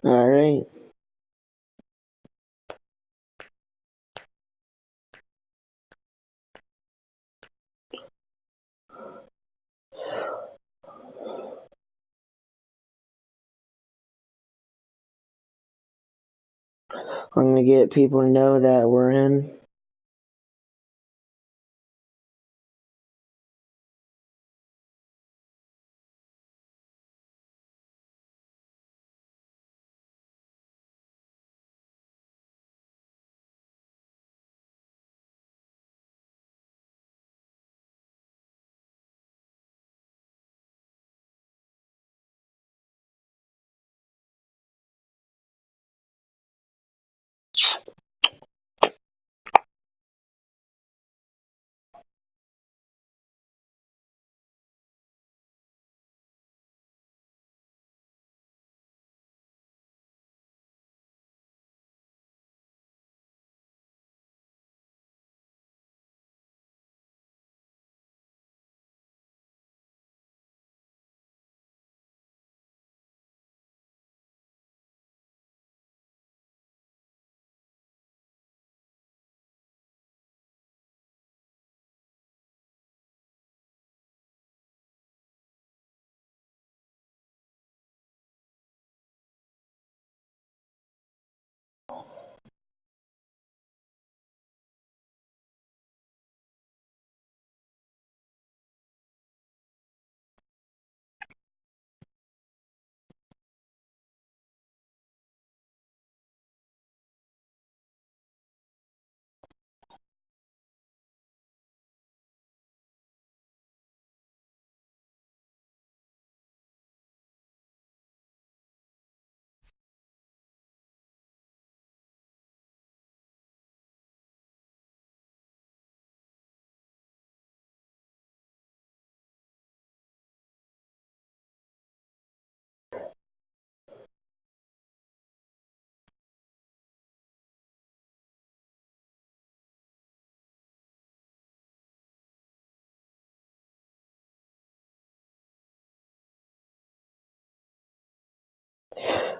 All right. I'm gonna get people to know that we're in.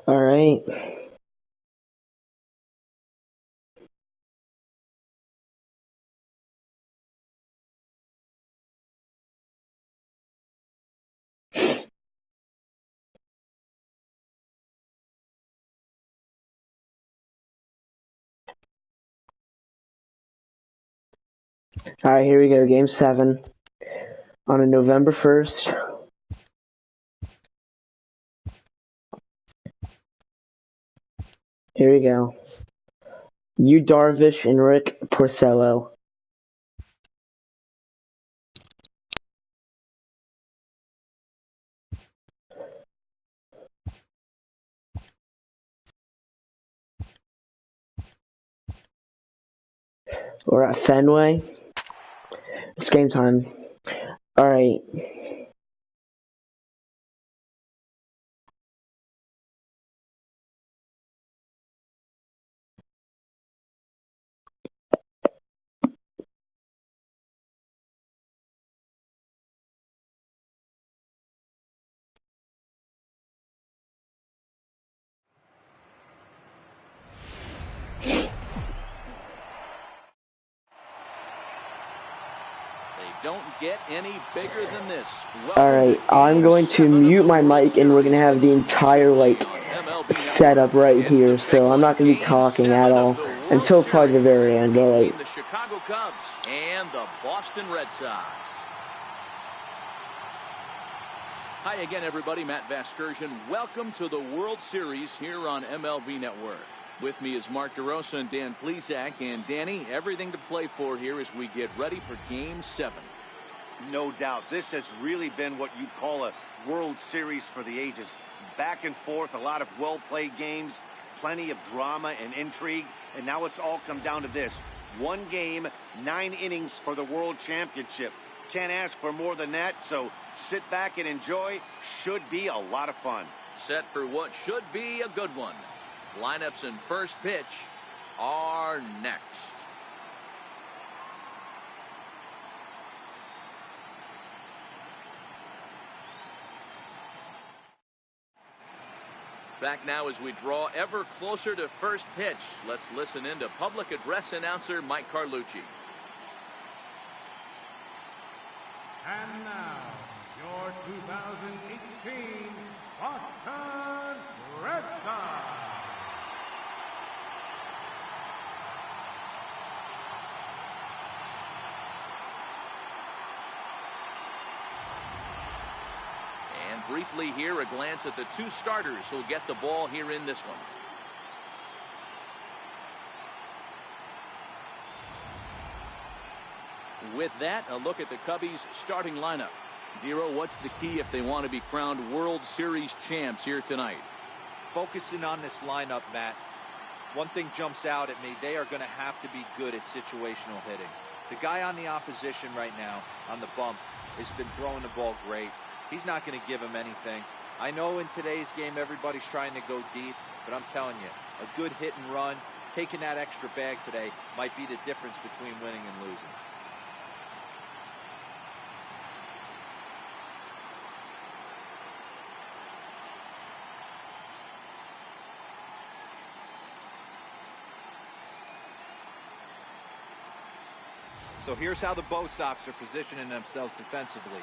All right. All right. Here we go. Game 7 on a November 1st. Here we go. Yu Darvish and Rick Porcello. We're at Fenway. It's game time. All right. Don't get any bigger than this. All right. I'm going to mute my mic, and we're gonna have the entire setup right here. So I'm not gonna be talking at all until probably the very end. All right. The Chicago Cubs and the Boston Red Sox. Hi again, everybody. Matt Vasgersian. Welcome to the World Series here on MLB Network. With me is Mark DeRosa and Dan Plesac. And Danny, everything to play for here as we get ready for Game 7. No doubt. This has really been what you'd call a World Series for the ages. Back and forth, a lot of well-played games, plenty of drama and intrigue. And now it's all come down to this. One game, 9 innings for the World Championship. Can't ask for more than that, so sit back and enjoy. Should be a lot of fun. Set for what should be a good one. Lineups and first pitch are next. Back now as we draw ever closer to first pitch. Let's listen in to public address announcer Mike Carlucci. And now, your 2018 Boston Red Sox. And briefly here, a glance at the two starters who'll get the ball here in this one. With that, a look at the Cubbies starting lineup. Dero, what's the key if they want to be crowned World Series champs here tonight? Focusing on this lineup, Matt. One thing jumps out at me. They are going to have to be good at situational hitting. The guy on the opposition right now on the bump has been throwing the ball great. He's not going to give him anything. I know in today's game everybody's trying to go deep, but I'm telling you, a good hit and run, taking that extra bag today might be the difference between winning and losing. So here's how the Bo Sox are positioning themselves defensively.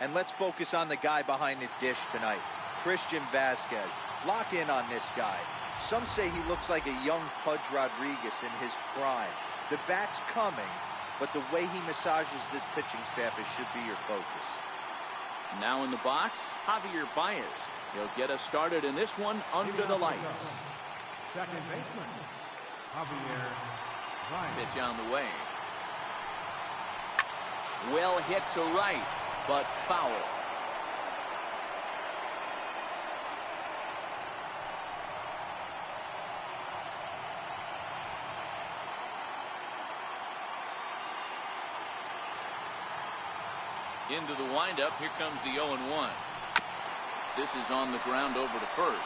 And let's focus on the guy behind the dish tonight, Christian Vazquez. Lock in on this guy. Some say he looks like a young Pudge Rodriguez in his prime. The bat's coming, but the way he massages this pitching staff should be your focus. Now in the box, Javier Baez. He'll get us started in this one under the lights. Second baseman, Javier Baez. Pitch on the way. Well hit to right, but foul. Into the windup, here comes the 0-1. This is on the ground over to first.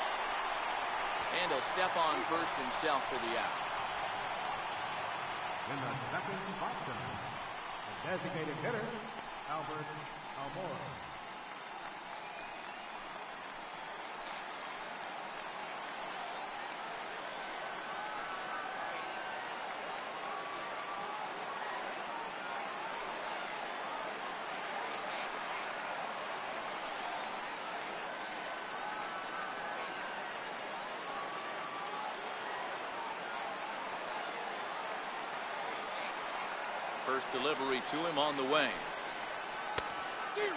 And he'll step on first himself for the out. In the second spot, the designated hitter, Albert Almora. First delivery to him on the way.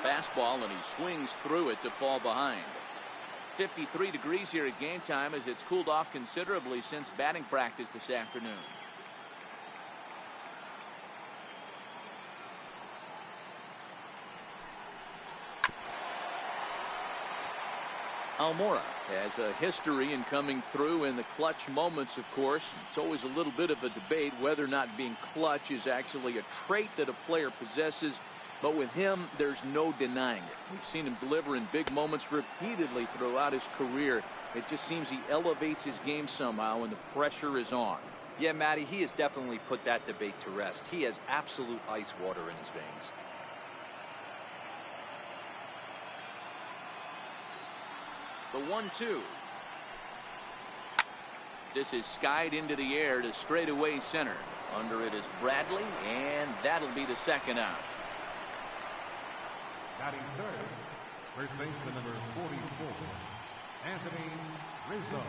Fastball, and he swings through it to fall behind. 53 degrees here at game time as it's cooled off considerably since batting practice this afternoon. Almora has a history in coming through in the clutch moments, of course. It's always a little bit of a debate whether or not being clutch is actually a trait that a player possesses. But with him, there's no denying it. We've seen him deliver in big moments repeatedly throughout his career. It just seems he elevates his game somehow when the pressure is on. Yeah, Matty, he has definitely put that debate to rest. He has absolute ice water in his veins. The 1-2. This is skied into the air to straightaway center. Under it is Bradley, and that'll be the second out. Batting third, first baseman number 44, Anthony Rizzo.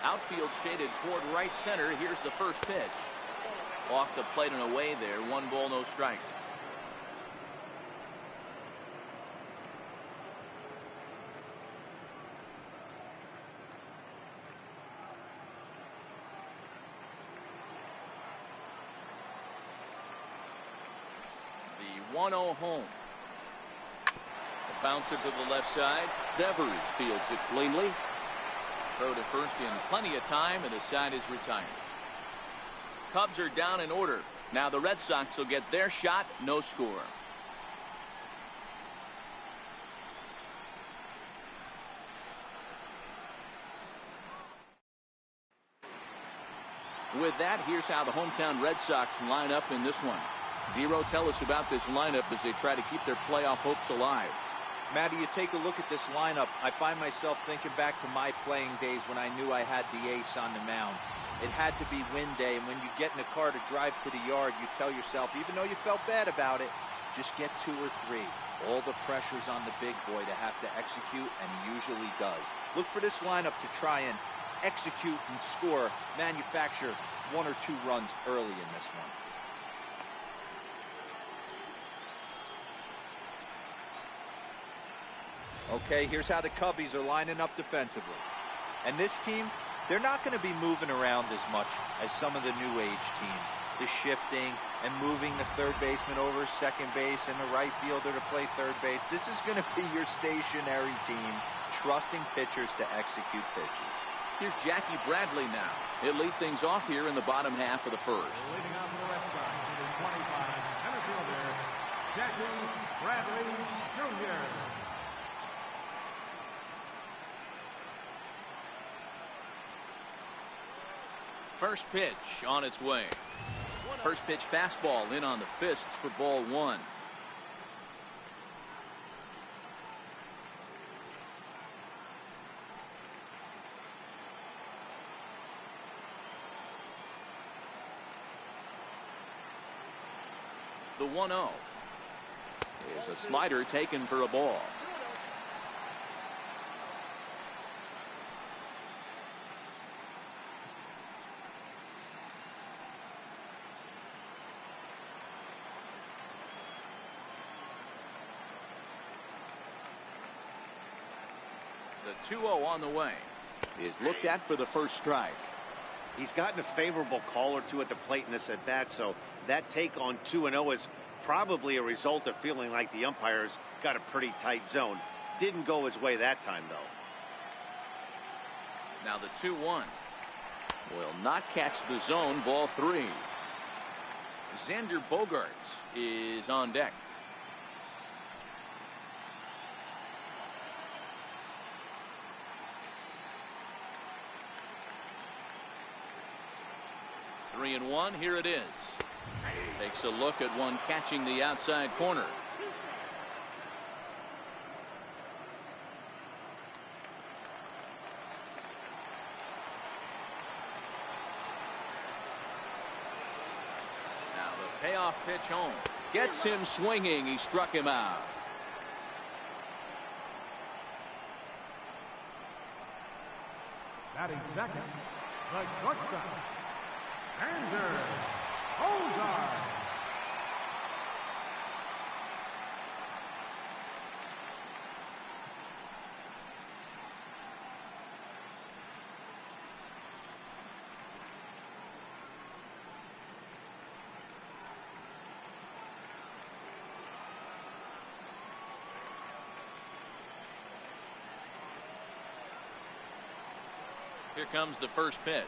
Outfield shaded toward right center. Here's the first pitch. Off the plate and away there. 1 ball, no strikes. The 1-0 home. The bouncer to the left side. Devers fields it cleanly. Throw to first in plenty of time, and the side is retired. Cubs are down in order. Now the Red Sox will get their shot. No score. With that, here's how the hometown Red Sox line up in this one. Dero, tell us about this lineup as they try to keep their playoff hopes alive. Matty, you take a look at this lineup. I find myself thinking back to my playing days when I knew I had the ace on the mound. It had to be win day, and when you get in the car to drive to the yard, you tell yourself, even though you felt bad about it, just get 2 or 3. All the pressure's on the big boy to have to execute, and he usually does. Look for this lineup to try and execute and score, manufacture 1 or 2 runs early in this one. Okay, here's how the Cubbies are lining up defensively. And this team, they're not going to be moving around as much as some of the new age teams. The shifting and moving the third baseman over second base and the right fielder to play third base. This is going to be your stationary team, trusting pitchers to execute pitches. Here's Jackie Bradley now. He'll lead things off here in the bottom half of the first. Leading off for the Red Sox, number 25, center fielder, Jackie Bradley Jr. First pitch on its way. First pitch fastball in on the fists for ball 1. The 1-0 is a slider taken for a ball. The 2-0 on the way is looked at for the first strike. He's gotten a favorable call or 2 at the plate in this at bat, so that take on 2-0 is probably a result of feeling like the umpires got a pretty tight zone. Didn't go his way that time, though. Now the 2-1 will not catch the zone. Ball 3. Xander Bogaerts is on deck. Three and 1. Here it is. Takes a look at one catching the outside corner. Now the payoff pitch home. Gets him swinging. He struck him out. Batting second, the shortstop, Xander Ozark. Here comes the first pitch.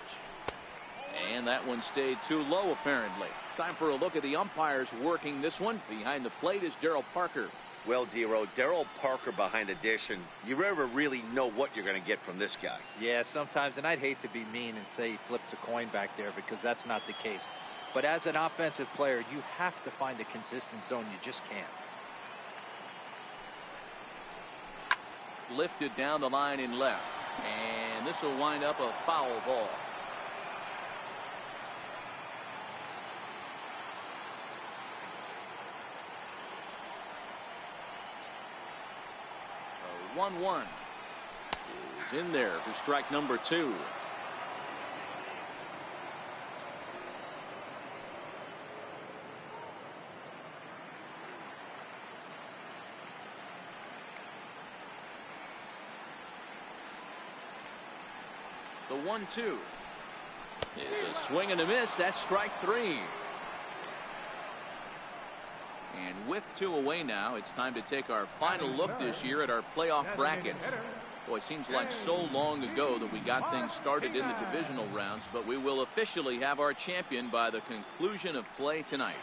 And that one stayed too low, apparently. Time for a look at the umpires working this one. Behind the plate is Daryl Parker. Well, Dero, Daryl Parker behind the dish, and you never really know what you're going to get from this guy. Yeah, sometimes, and I'd hate to be mean and say he flips a coin back there because that's not the case. But as an offensive player, you have to find a consistent zone. You just can't. Lifted down the line in left. And this will wind up a foul ball. The 1-1 is in there for strike number 2. The 1-2 is a swing and a miss. That's strike 3. And with 2 away now, it's time to take our final look this year at our playoff brackets. Boy, it seems like so long ago that we got things started in the divisional rounds, but we will officially have our champion by the conclusion of play tonight.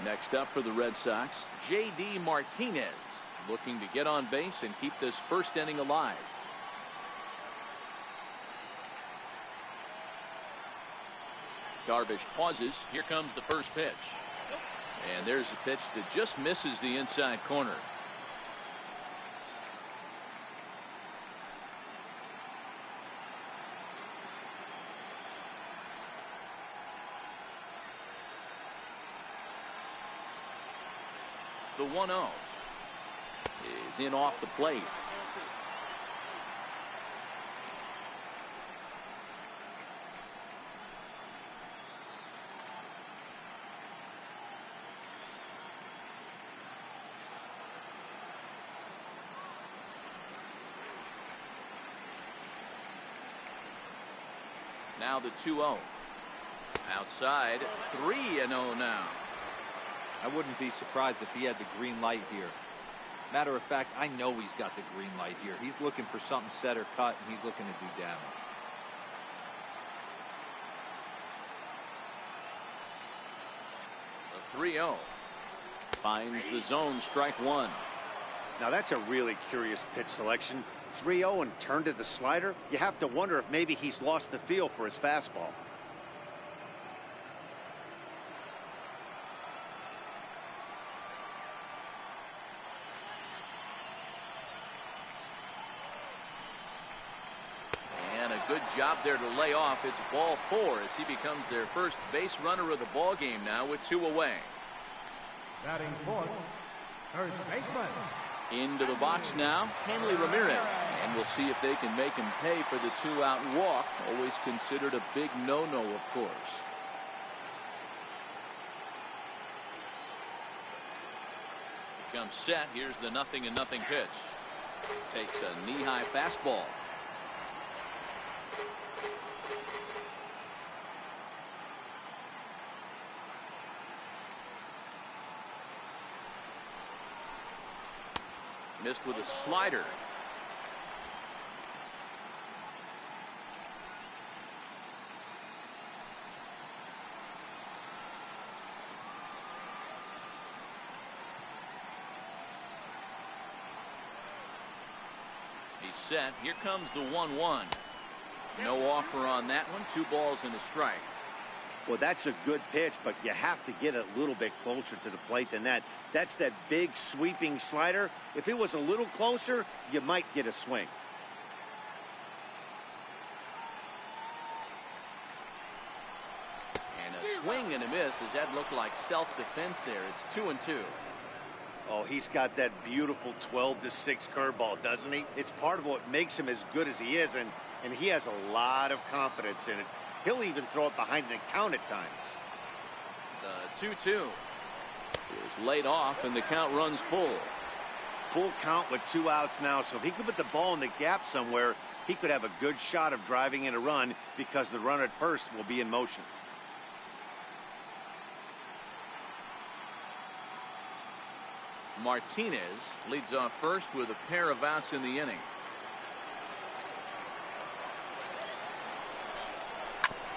Next up for the Red Sox, J.D. Martinez, looking to get on base and keep this first inning alive. Darvish pauses. Here comes the first pitch. And there's a pitch that just misses the inside corner. The 1-0 is in off the plate. Now the 2-0. Outside, 3-0 now. I wouldn't be surprised if he had the green light here. Matter of fact, I know he's got the green light here. He's looking for something set or cut, and he's looking to do damage. The 3-0 finds the zone, strike one. Now that's a really curious pitch selection. 3-0 and turned to the slider. You have to wonder if maybe he's lost the feel for his fastball. And a good job there to lay off. It's ball 4 as he becomes their first base runner of the ball game now with 2 away. Batting fourth, third baseman. Into the box now, Hanley Ramirez. And we'll see if they can make him pay for the 2-out walk. Always considered a big no-no, of course. Comes set. Here's the 0-0 pitch. Takes a knee-high fastball. Missed with a slider. He's set. Here comes the 1-1. No offer on that one. 2 balls and a strike. Well, that's a good pitch, but you have to get a little bit closer to the plate than that. That's that big sweeping slider. If it was a little closer, you might get a swing. And a swing and a miss. Does that look like self-defense there? It's 2-2. Oh, he's got that beautiful 12-6 curveball, doesn't he? It's part of what makes him as good as he is, and he has a lot of confidence in it. He'll even throw it behind the count at times. The 2-2 is laid off, and the count runs full. Full count with 2 outs now, so if he could put the ball in the gap somewhere, he could have a good shot of driving in a run because the runner at first will be in motion. Martinez leads off first with a pair of outs in the inning.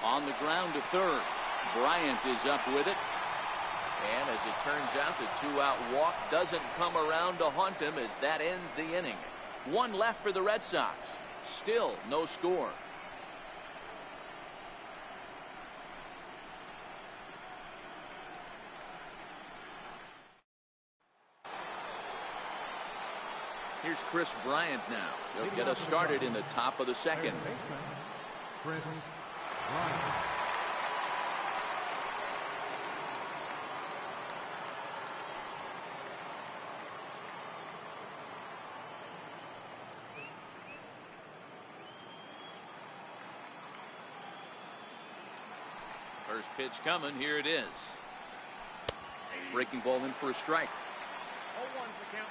On the ground to third. Bryant is up with it. And as it turns out, the 2-out walk doesn't come around to haunt him as that ends the inning. 1 left for the Red Sox. Still no score. Here's Chris Bryant now. He'll get us started in the top of the second. Chris Bryant. First pitch coming. Here it is. Breaking ball in for a strike. 0-1's the count.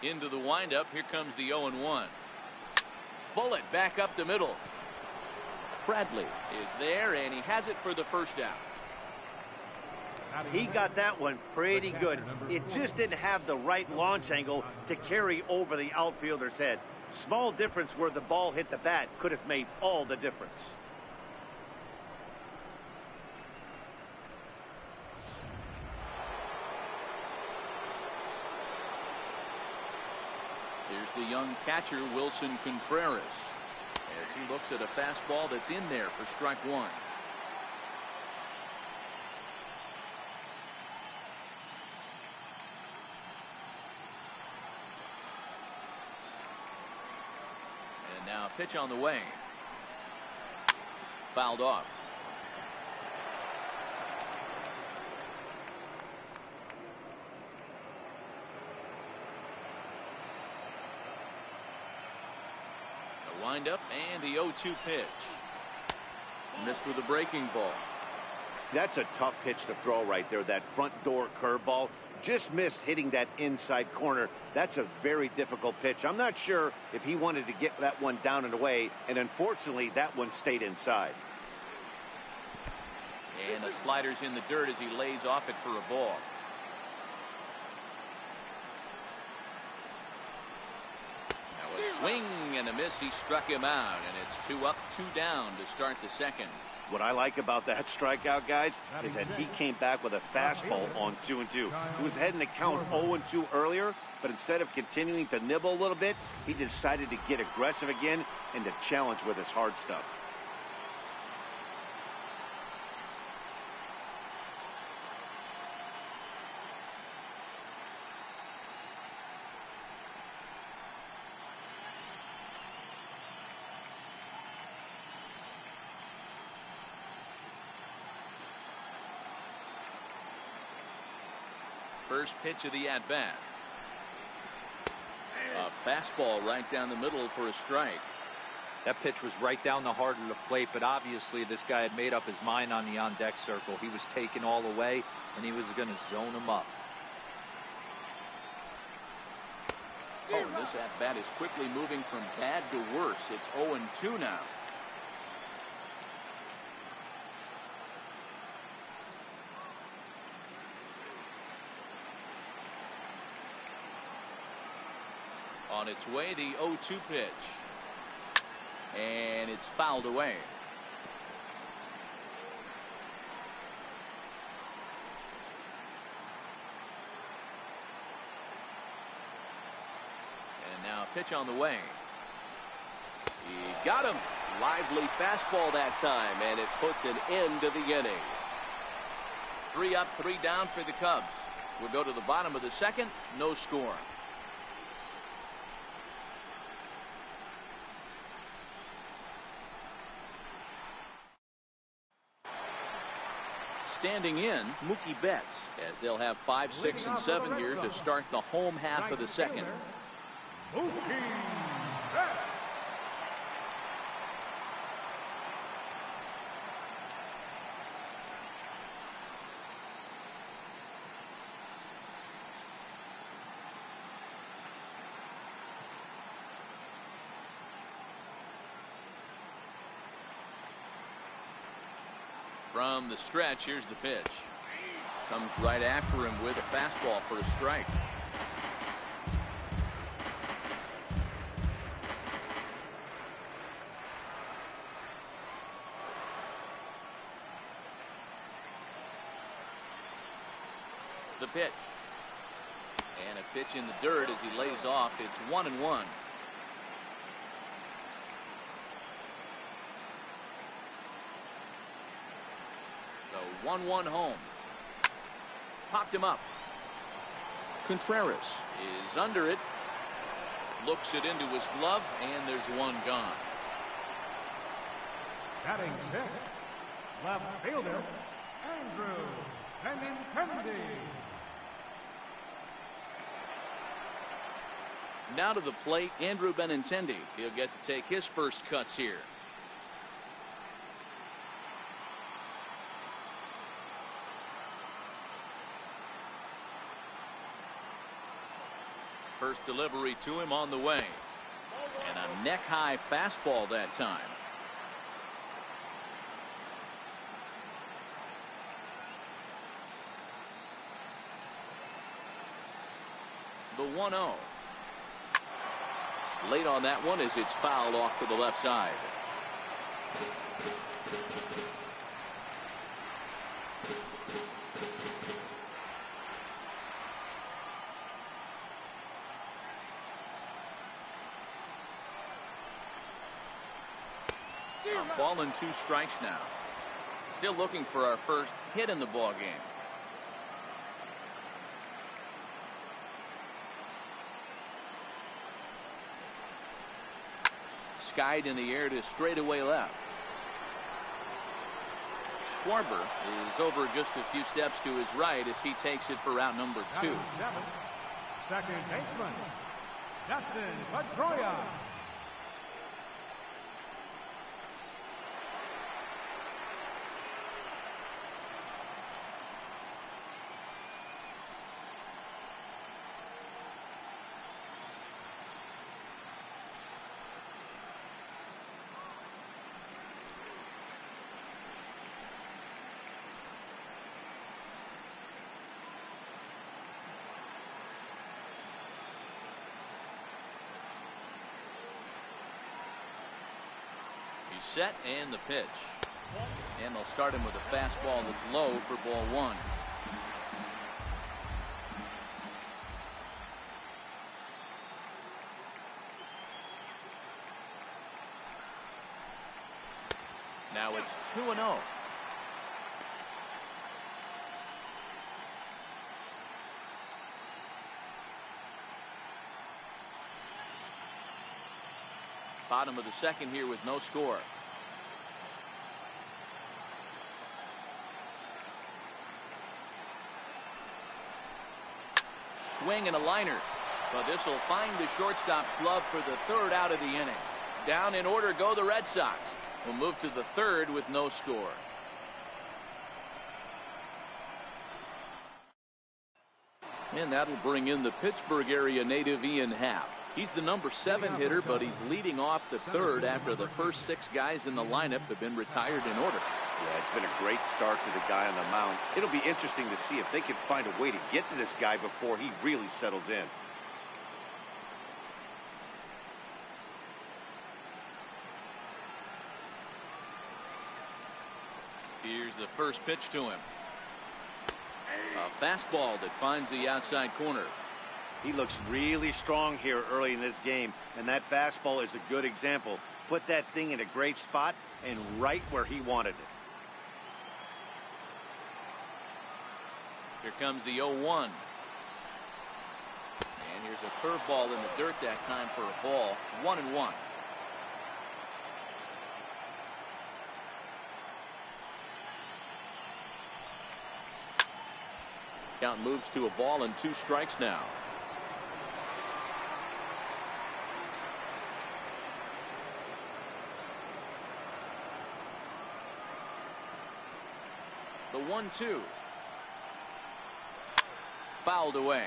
Into the windup. Here comes the 0-1. Bullet back up the middle. Bradley is there, and he has it for the first down. He got that one pretty good. It just didn't have the right launch angle to carry over the outfielder's head. Small difference where the ball hit the bat could have made all the difference. Here's the young catcher, Wilson Contreras, as he looks at a fastball that's in there for strike one. And now a pitch on the way. Fouled off. Wind up and the 0-2 pitch. Missed with a breaking ball. That's a tough pitch to throw right there. That front door curveball just missed hitting that inside corner. That's a very difficult pitch. I'm not sure if he wanted to get that one down and away, and unfortunately that one stayed inside. And the slider's in the dirt as he lays off it for a ball. Swing and a miss. He struck him out, and it's 2 up, 2 down to start the second. What I like about that strikeout, guys, is that he came back with a fastball on 2-2. He was heading to count 0-2 earlier, but instead of continuing to nibble a little bit, he decided to get aggressive again and to challenge with his hard stuff. First pitch of the at-bat. A fastball right down the middle for a strike. That pitch was right down the heart of the plate, but obviously this guy had made up his mind on the on-deck circle. He was taken all the way, and he was going to zone him up. Oh, and this at-bat is quickly moving from bad to worse. It's 0-2 now. On its way, the 0-2 pitch. And it's fouled away. And now a pitch on the way. He got him. Lively fastball that time, and it puts an end to the inning. 3 up, 3 down for the Cubs. We'll go to the bottom of the second. No score. Standing in, Mookie Betts, as they'll have 5, 6, and 7 here to start the home half of the second. Mookie Betts. From the stretch, here's the pitch. Comes right after him with a fastball for a strike. The pitch. And a pitch in the dirt as he lays off. It's 1-1. The 1-1 home. Popped him up. Contreras is under it. Looks it into his glove, and there's one gone. Batting fifth, left fielder, Andrew Benintendi. Now to the plate, Andrew Benintendi. He'll get to take his first cuts here. First delivery to him on the way. And a neck-high fastball that time. The 1-0. Late on that one as it's fouled off to the left side. A ball and 2 strikes now. Still looking for our first hit in the ball game. Skied in the air to straightaway left. Schwarber is over just a few steps to his right as he takes it for out number 2. Second baseman, Dustin Pedroia. Set and the pitch. And they'll start him with a fastball that's low for ball 1. Now it's 2-0. Bottom of the second here with no score. Swing and a liner, but this will find the shortstop's glove for the 3rd out of the inning. Down in order go the Red Sox. We'll move to the 3rd with no score. And that'll bring in the Pittsburgh area native Ian Happ. He's the number 7 hitter, but he's leading off the 3rd after the first 6 guys in the lineup have been retired in order. Yeah, it's been a great start to the guy on the mound. It'll be interesting to see if they can find a way to get to this guy before he really settles in. Here's the first pitch to him. A fastball that finds the outside corner. He looks really strong here early in this game, and that fastball is a good example. Put that thing in a great spot and right where he wanted it. Here comes the 0-1. And here's a curveball in the dirt that time for a ball. 1-1. Count moves to a ball and 2 strikes now. The 1-2. Fouled away.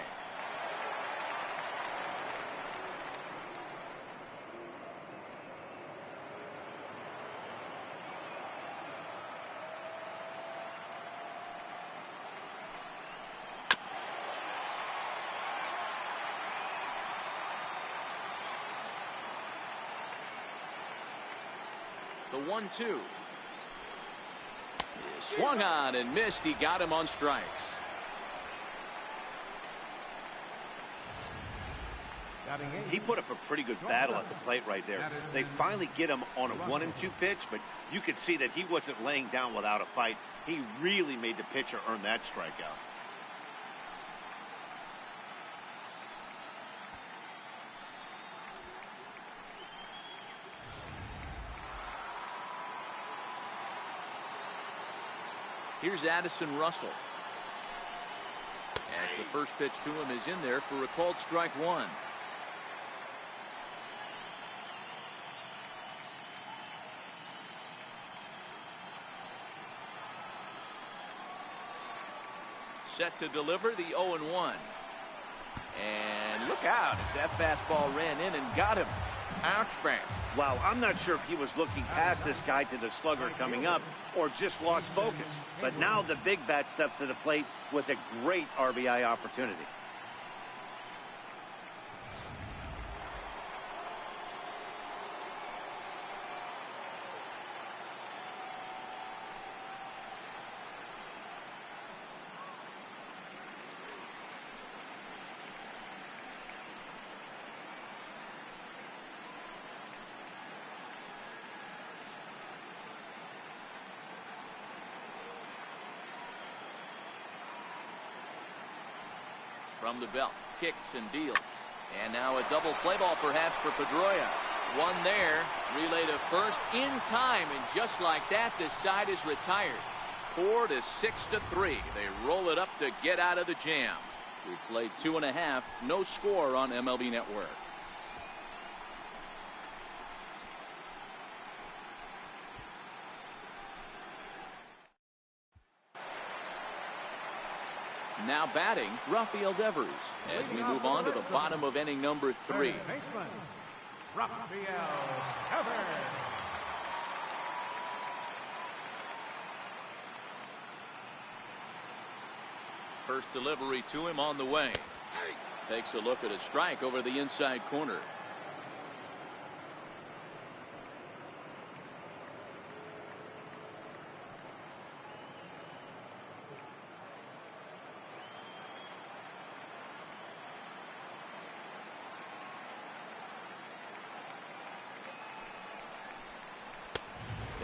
The 1-2. Swung on and missed. He got him on strikes. He put up a pretty good battle at the plate right there. They finally get him on a 1-2 pitch, but you could see that he wasn't laying down without a fight. He really made the pitcher earn that strikeout. Here's Addison Russell. As the first pitch to him is in there for a called strike 1. Set to deliver the 0-1. And look out as that fastball ran in and got him. Ouch, bang. Wow, I'm not sure if he was looking past this guy to the slugger coming up or just lost focus. But now the big bat steps to the plate with a great RBI opportunity. from the belt. Kicks and deals. And now a double play ball perhaps for Pedroia. One there. Relay to first in time. And just like that, this side is retired. 4-6-3. They roll it up to get out of the jam. We've played 2.5. No score on MLB Network. Now batting, Rafael Devers, as we move on to the bottom of inning number 3. Rafael Devers. First delivery to him on the way. Takes a look at a strike over the inside corner.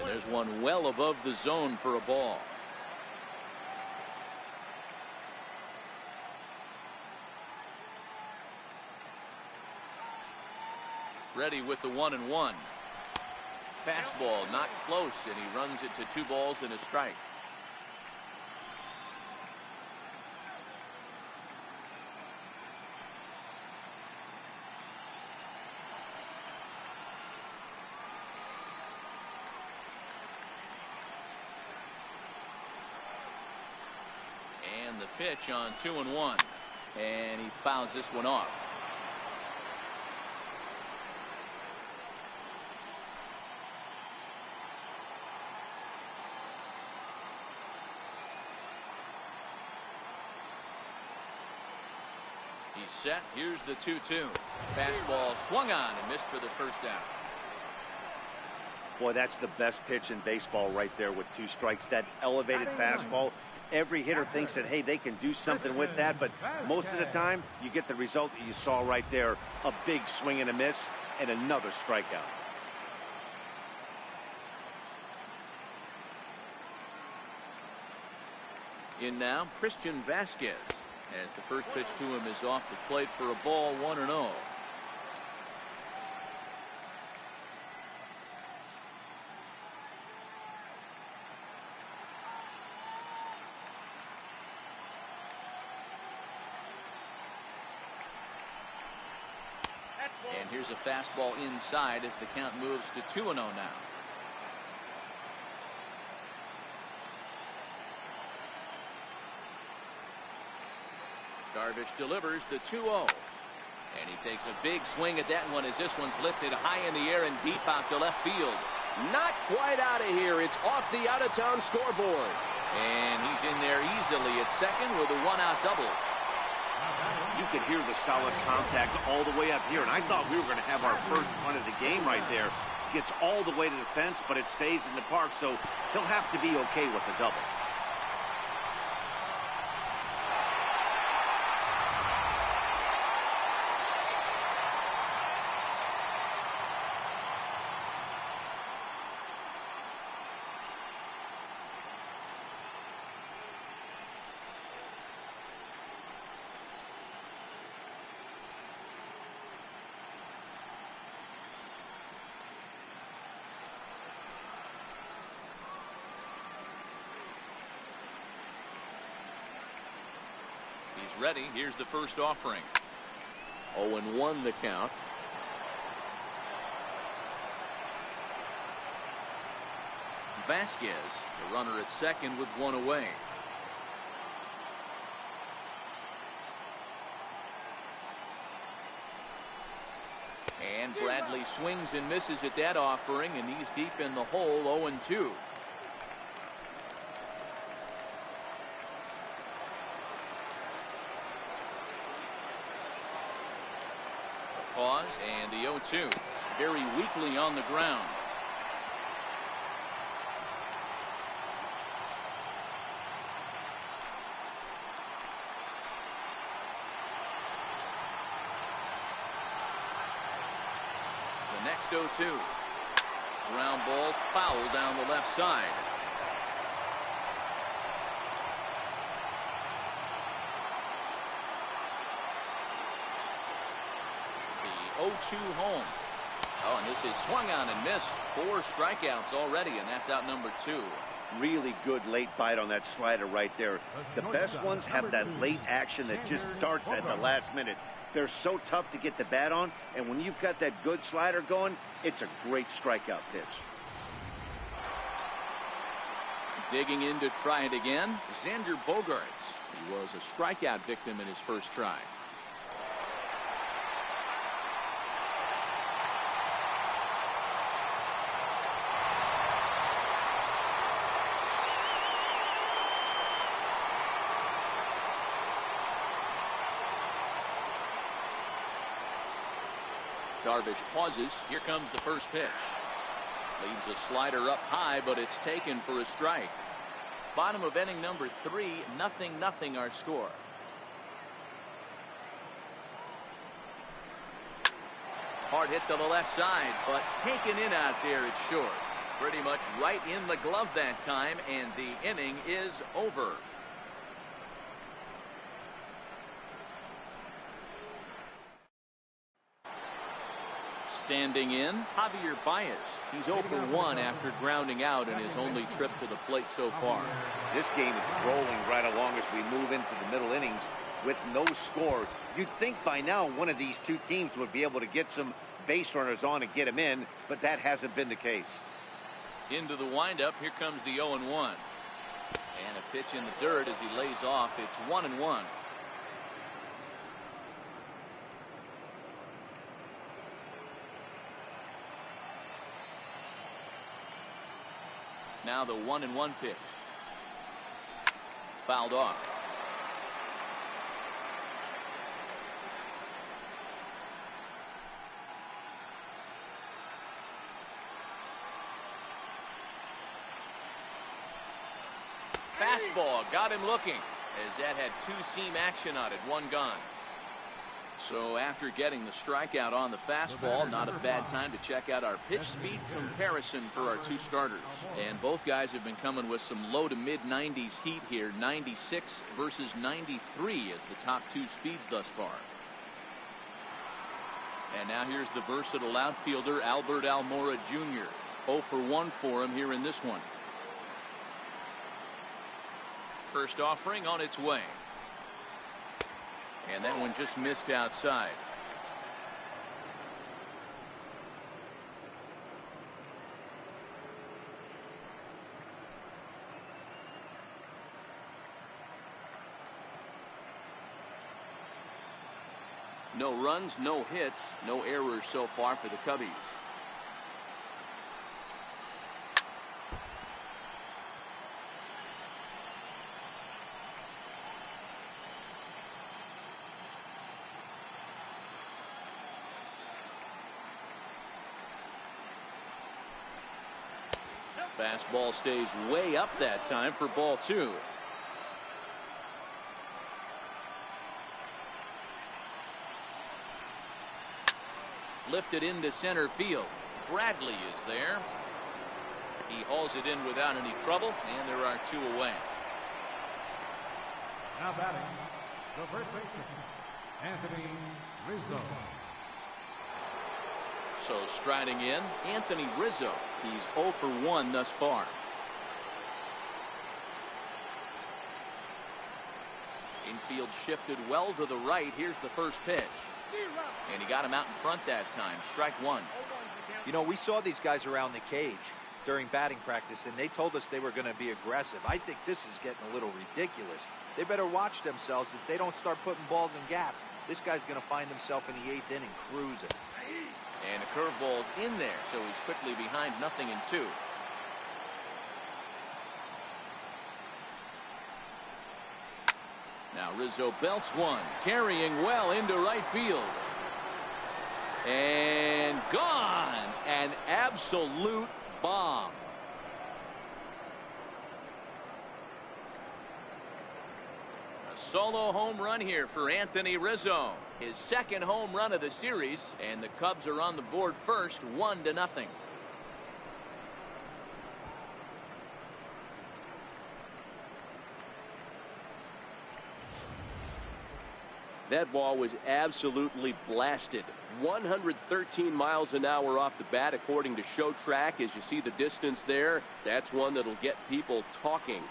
And there's one well above the zone for a ball. Ready with the 1-1. Fastball not close, and he runs it to 2 balls and a strike. And the pitch on 2-1, and he fouls this one off. He's set. Here's the 2-2. Fastball swung on and missed for the first out. Boy, that's the best pitch in baseball right there with 2 strikes. That elevated fastball. Every hitter thinks that, hey, they can do something with that, but most of the time you get the result that you saw right there. A big swing and a miss and another strikeout. In now, Christian Vasquez, as the first pitch to him is off the plate for a ball, 1-0. And here's a fastball inside as the count moves to 2-0 now. Darvish delivers the 2-0. And he takes a big swing at that one as this one's lifted high in the air and deep out to left field. Not quite out of here. It's off the out-of-town scoreboard. And he's in there easily at second with a 1-out double. You could hear the solid contact all the way up here, and I thought we were going to have our first run of the game right there. Gets all the way to the fence, but it stays in the park, so he'll have to be okay with the double. He's ready. Here's the first offering. 0-1 the count. Vasquez, the runner at second with 1 away. And Bradley swings and misses at that offering, and he's deep in the hole, 0-2. Pause, and the 0-2. Very weakly on the ground. The next 0-2. Ground ball foul down the left side. 0-2 home. Oh, and this is swung on and missed. 4 strikeouts already, and that's out number 2. Really good late bite on that slider right there. The best ones have that late action that just starts at the last minute. They're so tough to get the bat on, and when you've got that good slider going, it's a great strikeout pitch. Digging in to try it again, Xander Bogaerts. He was a strikeout victim in his first try. Darvish pauses. Here comes the first pitch. Leaves a slider up high, but it's taken for a strike. Bottom of inning number 3, 0-0 our score. Hard hit to the left side, but taken in out there. It's short. Pretty much right in the glove that time, and the inning is over. Standing in, Javier Baez. He's 0 for 1 after grounding out in his only trip to the plate so far. This game is rolling right along as we move into the middle innings with no score. You'd think by now one of these two teams would be able to get some base runners on and get them in, but that hasn't been the case. Into the windup, here comes the 0-1. And a pitch in the dirt as he lays off. It's 1-1. Now the 1-1 pitch. Fouled off. Fastball got him looking as that had 2-seam action on it. 1 gone. So after getting the strikeout on the fastball, not a bad time to check out our pitch speed comparison for our 2 starters. And both guys have been coming with some low to mid 90s heat here. 96 versus 93 as the top 2 speeds thus far. And now here's the versatile outfielder Albert Almora Jr. 0 for 1 for him here in this one. First offering on its way. And that one just missed outside. No runs, no hits, no errors so far for the Cubbies. Fastball stays way up that time for ball 2. Lifted into center field. Bradley is there. He hauls it in without any trouble, and there are 2 away. Now batting, the first baseman, Anthony Rizzo. So striding in, Anthony Rizzo. He's 0 for 1 thus far. Infield shifted well to the right. Here's the first pitch. And he got him out in front that time. Strike 1. You know, we saw these guys around the cage during batting practice, and they told us they were going to be aggressive. I think this is getting a little ridiculous. They better watch themselves. If they don't start putting balls in gaps, this guy's going to find himself in the 8th inning cruising. And a curveball's in there, so he's quickly behind 0-2. Now Rizzo belts one, carrying well into right field. And gone. An absolute bomb. A solo home run here for Anthony Rizzo. His 2nd home run of the series, and the Cubs are on the board first, 1-0. That ball was absolutely blasted. 113 miles an hour off the bat, according to Show Track. As you see the distance there, that's one that'll get people talking.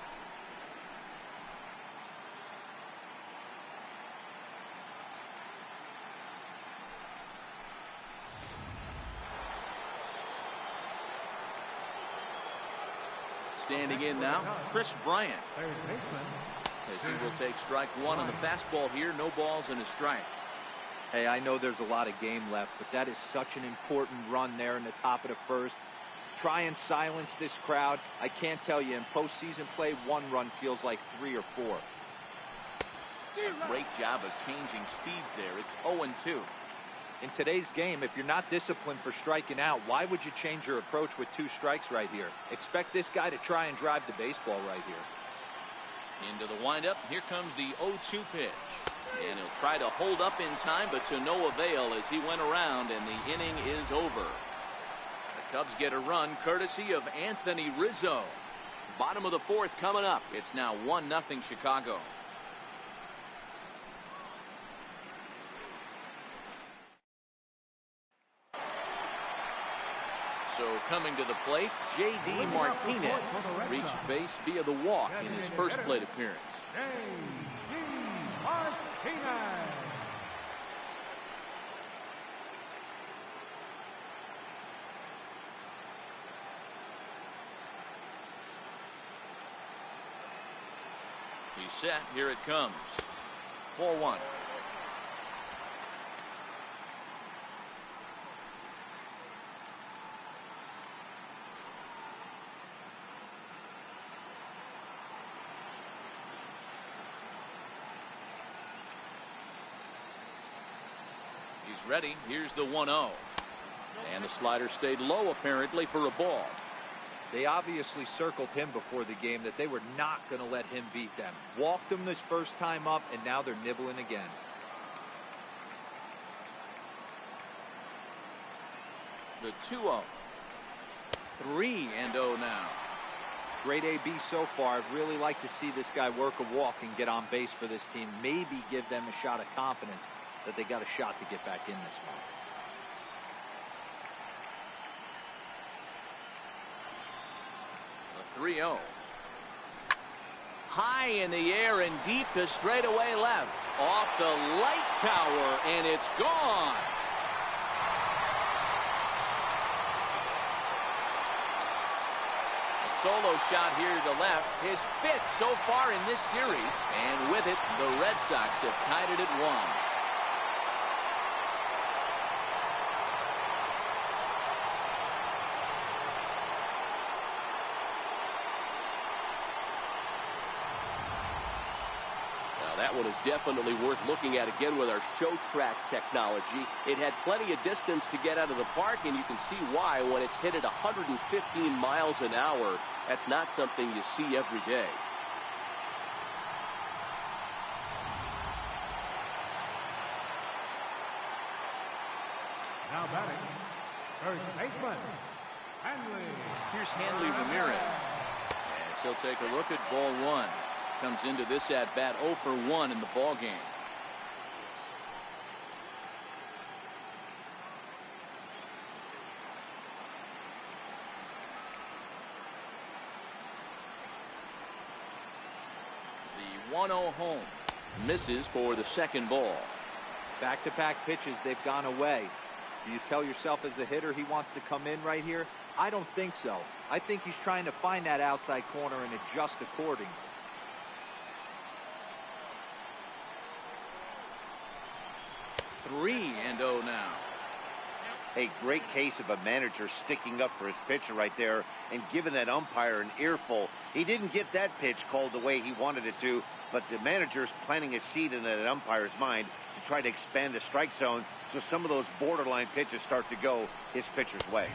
Standing in now, Chris Bryant. As he will take strike one on the fastball here. No balls and a strike. Hey, I know there's a lot of game left, but that is such an important run there in the top of the first. Try and silence this crowd. I can't tell you, in postseason play, one run feels like 3 or 4. A great job of changing speeds there. It's 0-2. In today's game, if you're not disciplined for striking out, why would you change your approach with 2 strikes right here? Expect this guy to try and drive the baseball right here. Into the windup. Here comes the 0-2 pitch. And he'll try to hold up in time, but to no avail as he went around, and the inning is over. The Cubs get a run courtesy of Anthony Rizzo. Bottom of the 4th coming up. It's now 1-0 Chicago. So coming to the plate, J.D. Martinez reached base via the walk in his first plate appearance. J.D. Martinez. He's set. Here it comes. 4-1. He's ready. Here's the 1-0. And the slider stayed low apparently for a ball. They obviously circled him before the game that they were not going to let him beat them. Walked him this first time up, and now they're nibbling again. The 2-0. 3-0 now. Great AB so far. I'd really like to see this guy work a walk and get on base for this team. Maybe give them a shot of confidence that they got a shot to get back in this one. A 3-0. High in the air and deep to straightaway left. Off the light tower, and it's gone. A solo shot here to the left. His 5th so far in this series. And with it, the Red Sox have tied it at 1. That one is definitely worth looking at again with our Show Track technology. It had plenty of distance to get out of the park, and you can see why when it's hit at 115 miles an hour. That's not something you see every day. Now batting, first baseman, Hanley. Here's Hanley Ramirez. As he'll take a look at ball 1. Comes into this at bat 0 for 1 in the ball game. The 1-0 home misses for the second ball. Back-to-back pitches, they've gone away. Do you tell yourself as a hitter he wants to come in right here? I don't think so. I think he's trying to find that outside corner and adjust accordingly. Three and 0 now. A great case of a manager sticking up for his pitcher right there and giving that umpire an earful. He didn't get that pitch called the way he wanted it to, but the manager's planting a seed in that umpire's mind to try to expand the strike zone so some of those borderline pitches start to go his pitcher's way.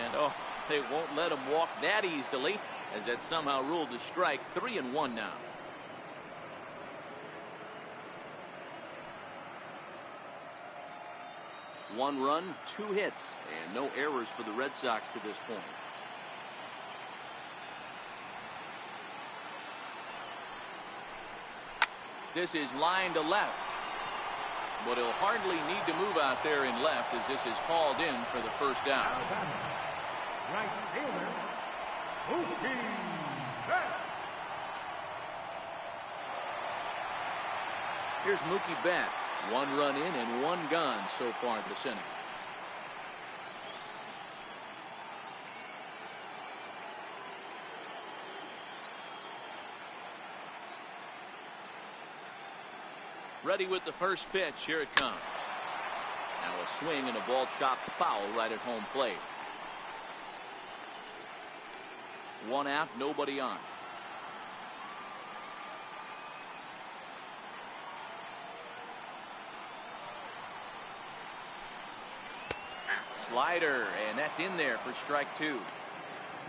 And they won't let him walk that easily, as that somehow ruled a strike. 3-1 now. One run, 2 hits, and no errors for the Red Sox to this point. This is line to left. but he'll hardly need to move out there in left as this is called in for the first down. Right fielder, Mookie Betts. Here's Mookie Betts. 1 run in and 1 gone so far this inning. Ready with the first pitch. Here it comes. Now a swing and a ball chopped foul right at home plate. 1 out, nobody on. Slider, and that's in there for strike 2.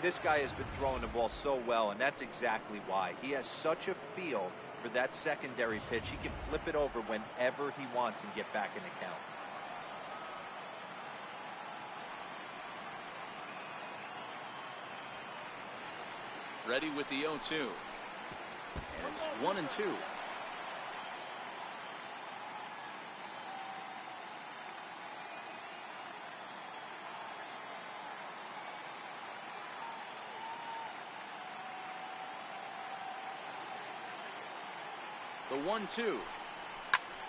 This guy has been throwing the ball so well, and that's exactly why. He has such a feel for that secondary pitch. He can flip it over whenever he wants and get back in the count. Ready with the 0-2. And it's 1-2. The 1-2.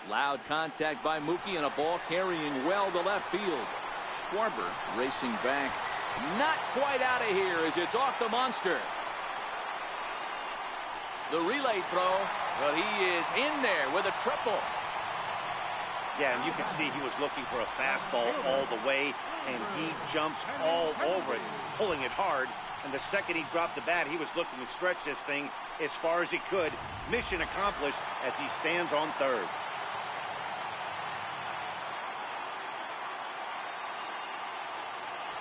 Loud contact by Mookie and a ball carrying well to left field. Schwarber racing back. Not quite out of here as it's off the monster. The relay throw, but he is in there with a triple. Yeah, and you can see he was looking for a fastball all the way, and he jumps all over it, pulling it hard. And the second he dropped the bat, he was looking to stretch this thing as far as he could. Mission accomplished as he stands on third.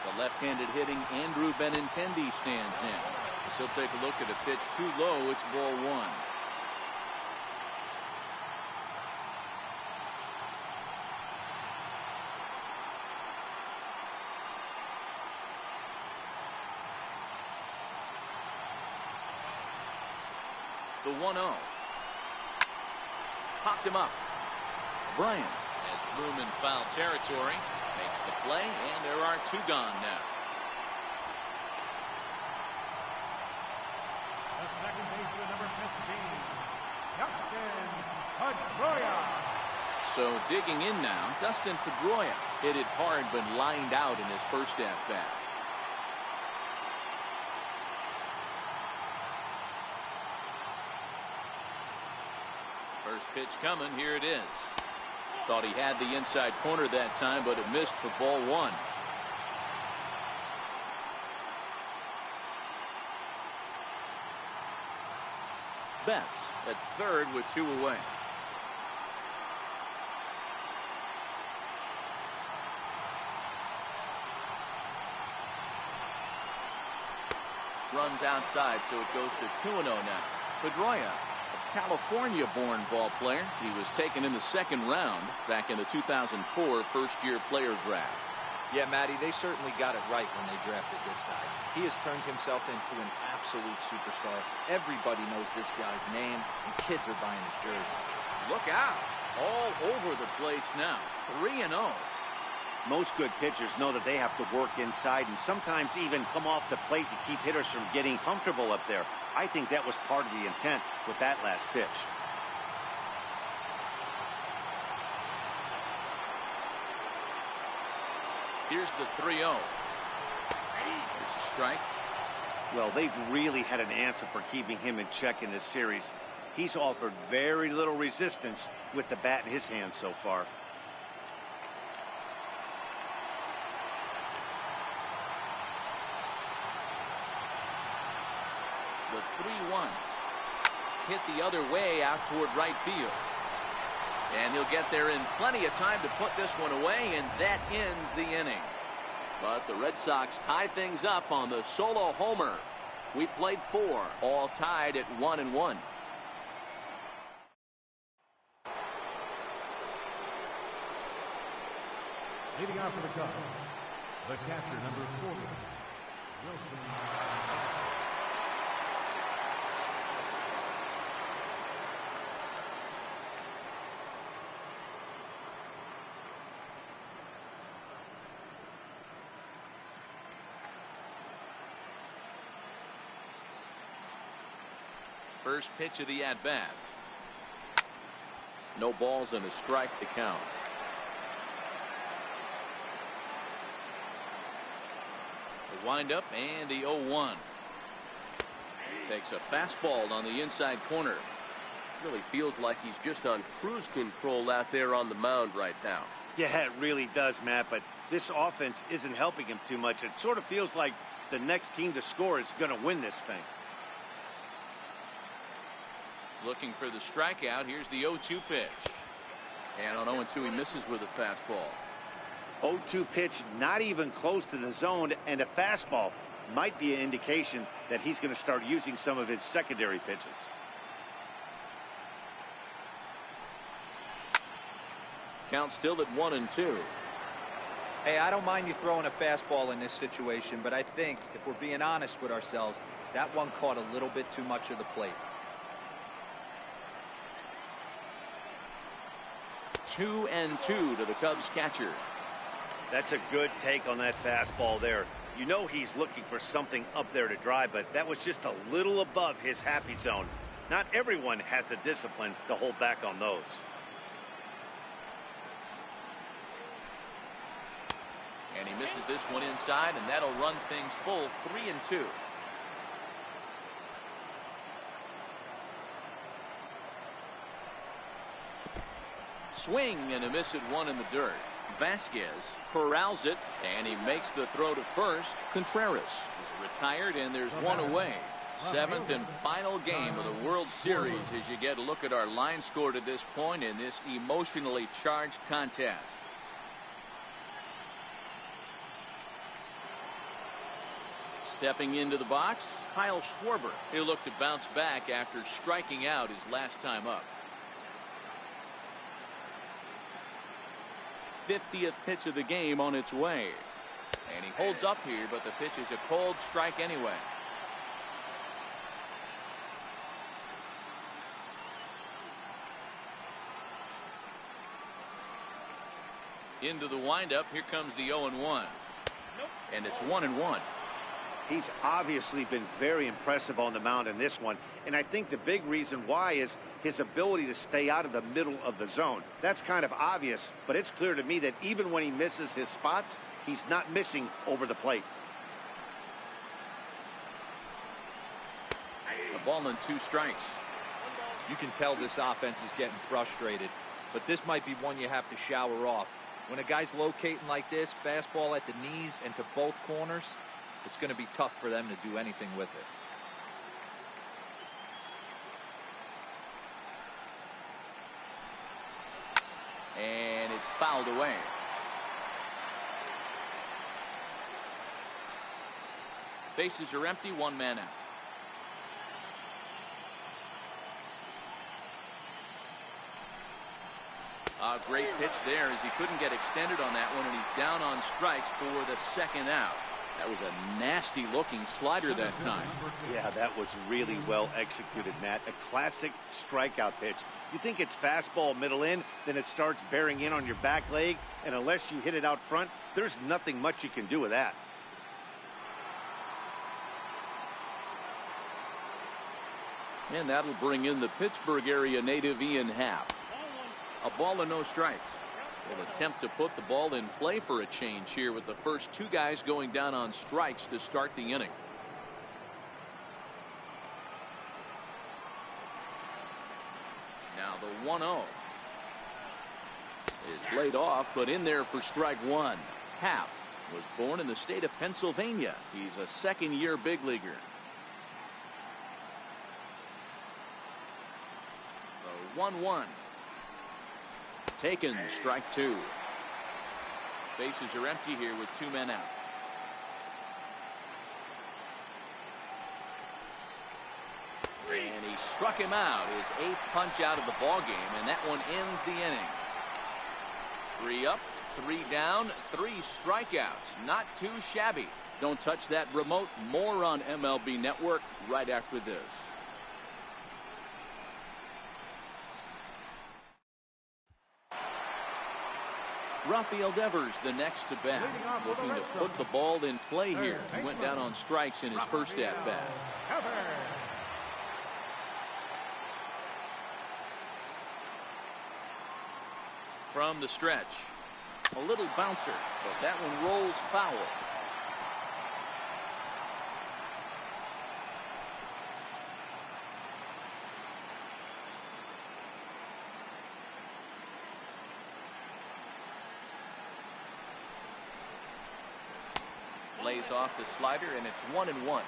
The left-handed hitting Andrew Benintendi stands in. As he'll take a look at a pitch too low. It's ball 1. The 1-0. Popped him up. Bryant has room in foul territory. Makes the play, and there are 2 gone now. The second baseman, number 15, Dustin Pedroia. So digging in now, Dustin Pedroia hit it hard but lined out in his first at-bat. First pitch coming. Here it is. Thought he had the inside corner that time, but it missed for ball 1. Betts at third with 2 away. Runs outside, so it goes to 2-0 now. Pedroia, California-born ball player. He was taken in the 2nd round back in the 2004 first-year player draft. Yeah, Matty, they certainly got it right when they drafted this guy. He has turned himself into an absolute superstar. Everybody knows this guy's name, and kids are buying his jerseys. Look out. All over the place now. 3-0. Most good pitchers know that they have to work inside and sometimes even come off the plate to keep hitters from getting comfortable up there. I think that was part of the intent with that last pitch. Here's the 3-0. There's a strike. Well, they've really had an answer for keeping him in check in this series. He's offered very little resistance with the bat in his hand so far. The 3-1. Hit the other way out toward right field. And he'll get there in plenty of time to put this one away, and that ends the inning. But the Red Sox tie things up on the solo homer. We played 4, all tied at 1-1. Leading off for the Cubs, the catcher, number 40, Wilson. First pitch of the at-bat. No balls and a strike to count. The windup and the 0-1. Takes a fastball on the inside corner. Really feels like he's just on cruise control out there on the mound right now. Yeah, it really does, Matt, but this offense isn't helping him too much. It sort of feels like the next team to score is going to win this thing. Looking for the strikeout. Here's the 0-2 pitch. And on 0-2 he misses with a fastball. 0-2 pitch, not even close to the zone, and a fastball might be an indication that he's going to start using some of his secondary pitches. Count still at 1-2. Hey, I don't mind you throwing a fastball in this situation, but I think if we're being honest with ourselves, that one caught a little bit too much of the plate. 2-2 to the Cubs catcher. That's a good take on that fastball there. You know he's looking for something up there to drive, but that was just a little above his happy zone. Not everyone has the discipline to hold back on those. And he misses this one inside, and that'll run things full. 3-2. Swing and a miss at one in the dirt. Vasquez corrals it, and he makes the throw to first. Contreras is retired, and there's one away. Seventh and final game of the World Series as you get a look at our line score to this point in this emotionally charged contest. Stepping into the box, Kyle Schwarber. He'll look to bounce back after striking out his last time up. 50th pitch of the game on its way. And he holds up here, but the pitch is a cold strike anyway. Into the windup, here comes the 0-1. And it's 1-1. He's obviously been very impressive on the mound in this one, and I think the big reason why is his ability to stay out of the middle of the zone. That's kind of obvious, but it's clear to me that even when he misses his spots, he's not missing over the plate. A ball and 2 strikes. You can tell this offense is getting frustrated, but this might be one you have to shower off. When a guy's locating like this, fastball at the knees and to both corners, it's going to be tough for them to do anything with it. And it's fouled away. Bases are empty, 1 man out. A great pitch there as he couldn't get extended on that one, and he's down on strikes for the second out. That was a nasty looking slider that time. Yeah, that was really well executed, Matt. A classic strikeout pitch. You think it's fastball middle in, then it starts bearing in on your back leg, and unless you hit it out front, there's nothing much you can do with that. And that'll bring in the Pittsburgh area native Ian Happ. A ball and no strikes. Will attempt to put the ball in play for a change here with the first 2 guys going down on strikes to start the inning. Now the 1-0 is laid off, but in there for strike 1. Happ was born in the state of Pennsylvania. He's a second-year big leaguer. The 1-1. Taken, strike 2. Bases are empty here with 2 men out. And he struck him out, his 8th punch out of the ball game, and that one ends the inning. 3 up, 3 down, 3 strikeouts. Not too shabby. Don't touch that remote. More on MLB Network right after this. Rafael Devers the next to bat, looking to put the ball in play here. He went down on strikes in his first at bat. from the stretch. A little bouncer, but that one rolls foul. Lays off the slider, and it's 1-1.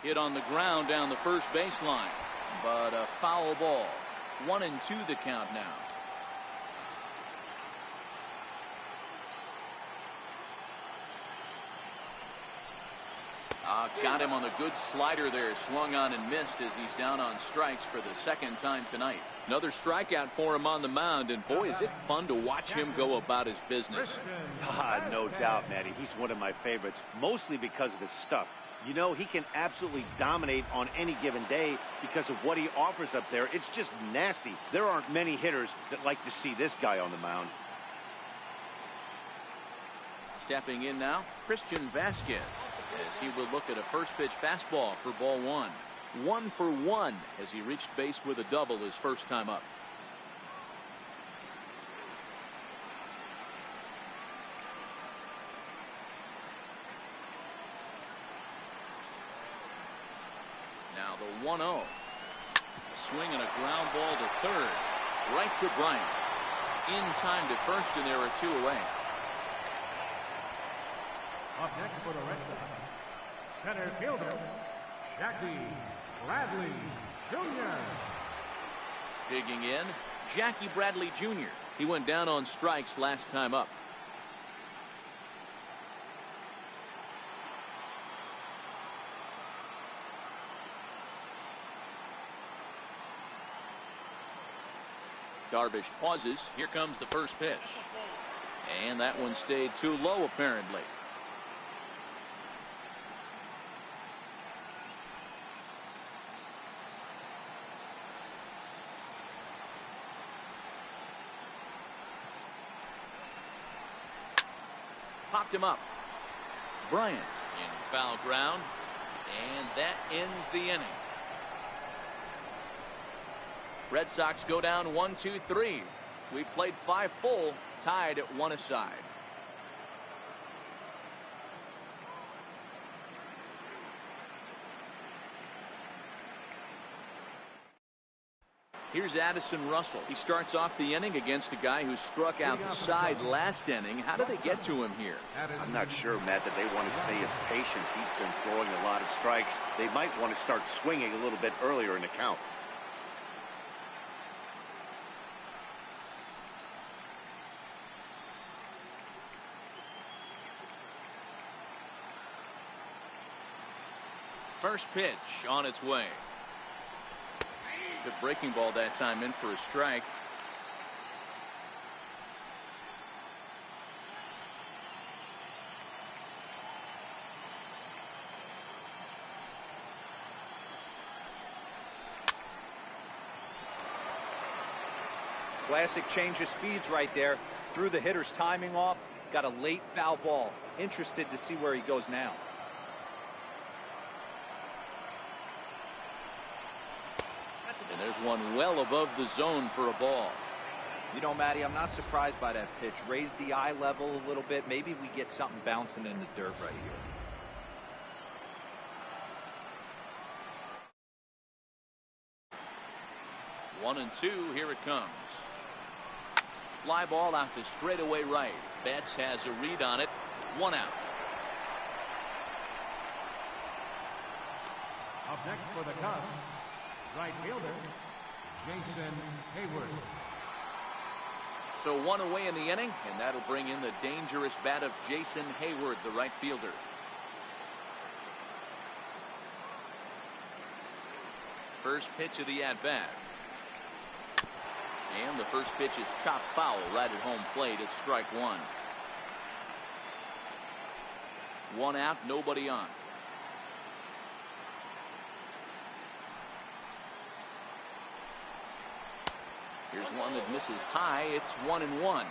Hit on the ground down the first baseline, but a foul ball. 1-2 the count now. Got him on the good slider there. Swung on and missed as he's down on strikes for the second time tonight. Another strikeout for him on the mound, and boy, is it fun to watch him go about his business. No doubt, Matty. He's one of my favorites, mostly because of his stuff. You know, he can absolutely dominate on any given day because of what he offers up there. It's just nasty. There aren't many hitters that like to see this guy on the mound. Stepping in now, Christian Vasquez, as he will look at a first pitch fastball for ball one. 1 for 1 as he reached base with a double his first time up. Now the 1-0. A swing and a ground ball to third. Right to Bryant. In time to first, and there are 2 away. Up next for the Red Sox, center fielder, Jackie Bradley Jr. Digging in, Jackie Bradley Jr. He went down on strikes last time up. Darvish pauses. Here comes the first pitch. And that one stayed too low, apparently. Popped him up. Bryant in foul ground, and that ends the inning. Red Sox go down 1-2-3. We played 5 full, tied at 1 aside. Here's Addison Russell. He starts off the inning against a guy who struck out the side last inning. How did they get to him here? I'm not sure, Matt, that they want to stay as patient. He's been throwing a lot of strikes. They might want to start swinging a little bit earlier in the count. First pitch on its way. Good breaking ball that time, in for a strike. Classic change of speeds right there. Threw the hitter's timing off. Got a late foul ball. Interested to see where he goes now. And there's one well above the zone for a ball. You know, Matty, I'm not surprised by that pitch. Raise the eye level a little bit. Maybe we get something bouncing in the dirt right here. 1-2, here it comes. Fly ball out to straightaway right. Betts has a read on it. 1 out. Up next for the Cubs, right fielder, Jason Hayward. So 1 away in the inning, and that'll bring in the dangerous bat of Jason Hayward, the right fielder. First pitch of the at-bat. And the first pitch is chopped foul right at home plate. It's strike 1. 1 out, nobody on. Here's one that misses high. It's 1-1.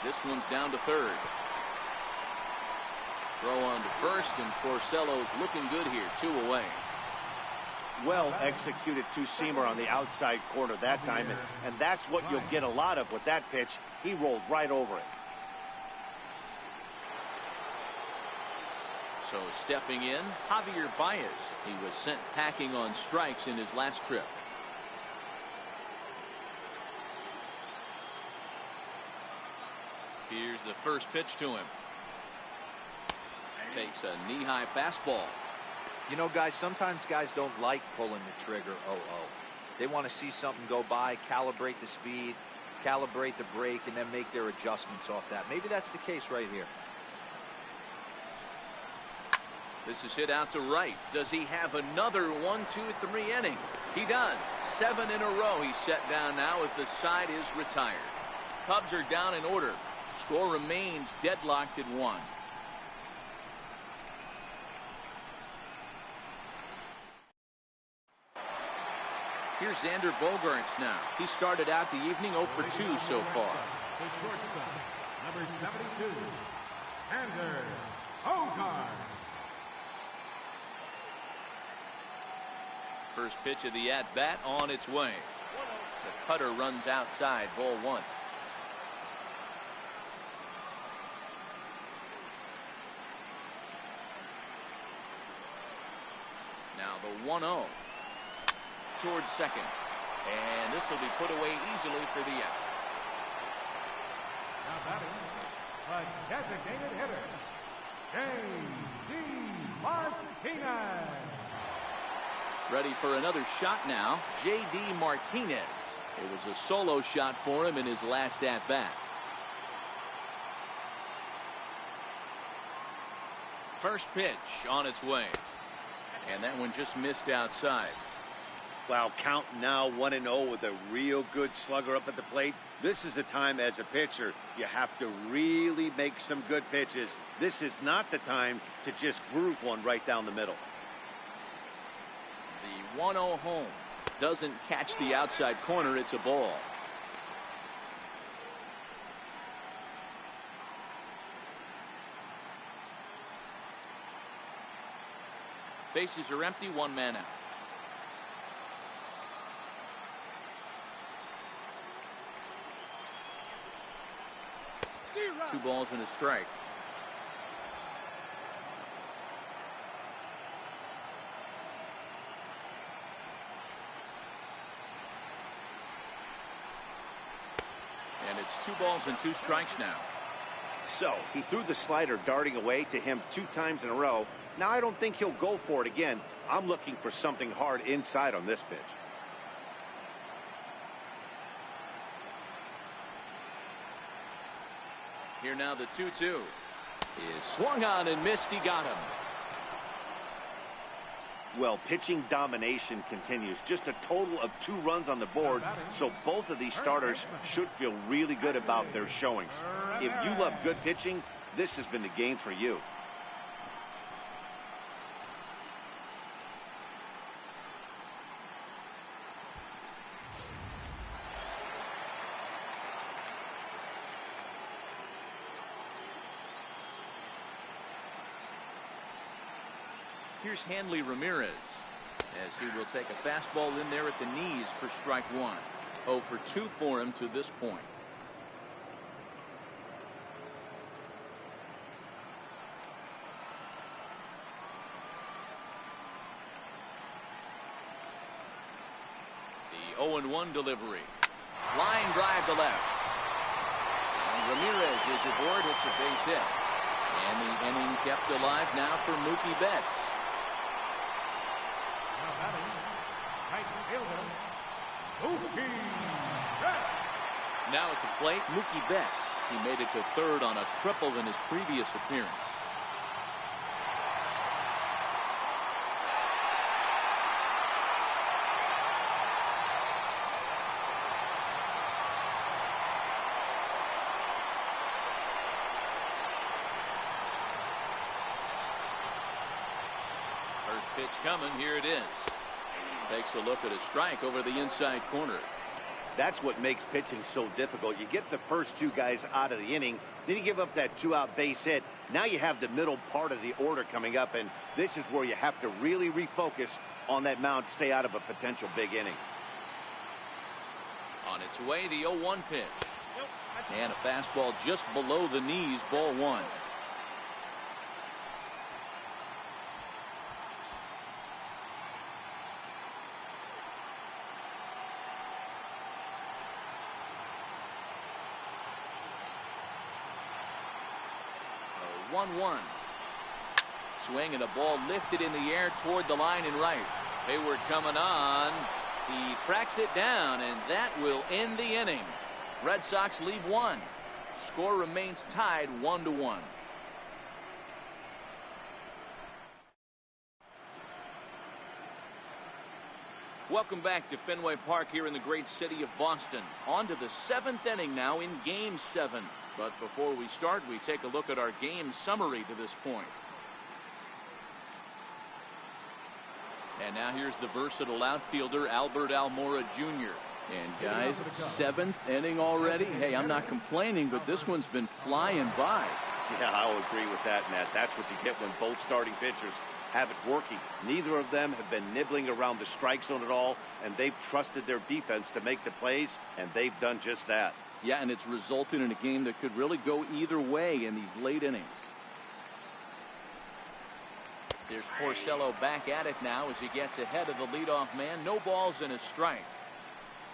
This one's down to third. Throw on to first, and Porcello's looking good here. 2 away. Well executed two-seamer on the outside corner that time, and that's what you'll get a lot of with that pitch. He rolled right over it. So stepping in, Javier Baez. He was sent packing on strikes in his last trip. Here's the first pitch to him. Takes a knee-high fastball. You know, guys, sometimes guys don't like pulling the trigger. They want to see something go by, calibrate the speed, calibrate the brake, and then make their adjustments off that. Maybe that's the case right here. This is hit out to right. Does he have another 1, 2, 3 inning? He does. 7 in a row he's set down now as the side is retired. Cubs are down in order. Score remains deadlocked at 1. Here's Xander Bogaerts now. He started out the evening 0 for 2 so far. The shortstop, number 72, Xander Bogaerts. First pitch of the at-bat on its way. The cutter runs outside, ball 1. Now the 1-0 towards second, and this will be put away easily for the out. Now batting, the designated hitter, J.D. Martinez. Ready for another shot now, J.D. Martinez. It was a solo shot for him in his last at-bat. First pitch on its way, and that one just missed outside. Wow, count now 1-0 with a real good slugger up at the plate. This is the time as a pitcher you have to really make some good pitches. This is not the time to just groove one right down the middle. The 1-0 home doesn't catch the outside corner. It's a ball. Bases are empty, 1 man out. Two balls and a strike. And it's 2 balls and 2 strikes now. So he threw the slider darting away to him 2 times in a row. Now I don't think he'll go for it again. I'm looking for something hard inside on this pitch. Here now the 2-2 is swung on and missed. He got him. Well, pitching domination continues. Just a total of 2 runs on the board. So both of these starters should feel really good about their showings. If you love good pitching, this has been the game for you. Here's Hanley Ramirez as he will take a fastball in there at the knees for strike 1. 0 for 2 for him to this point. The 0-1 delivery. Line drive to left. And Ramirez is aboard, hits a base hit. And the inning kept alive now for Mookie Betts. Now at the plate, Mookie Betts. He made it to third on a triple in his previous appearance. Pitch coming. Here it is. Takes a look at a strike over the inside corner. That's what makes pitching so difficult. You get the first two guys out of the inning, then you give up that 2-out base hit. Now you have the middle part of the order coming up, and this is where you have to really refocus on that mound, stay out of a potential big inning. On its way, the 0-1 pitch. And a fastball just below the knees, ball one. A 1-1. Swing and a ball lifted in the air toward the line and right. Hayward coming on. He tracks it down, and that will end the inning. Red Sox lead one. Score remains tied 1-1. Welcome back to Fenway Park here in the great city of Boston. On to the 7th inning now in Game 7. But before we start, we take a look at our game summary to this point. And now here's the versatile outfielder, Albert Almora Jr. And guys, 7th inning already. Hey, I'm not complaining, but this one's been flying by. Yeah, I'll agree with that, Matt. That's what you get when both starting pitchers have it working. Neither of them have been nibbling around the strike zone at all, and they've trusted their defense to make the plays, and they've done just that. Yeah, and it's resulted in a game that could really go either way in these late innings. There's Porcello back at it now as he gets ahead of the leadoff man. No balls and a strike.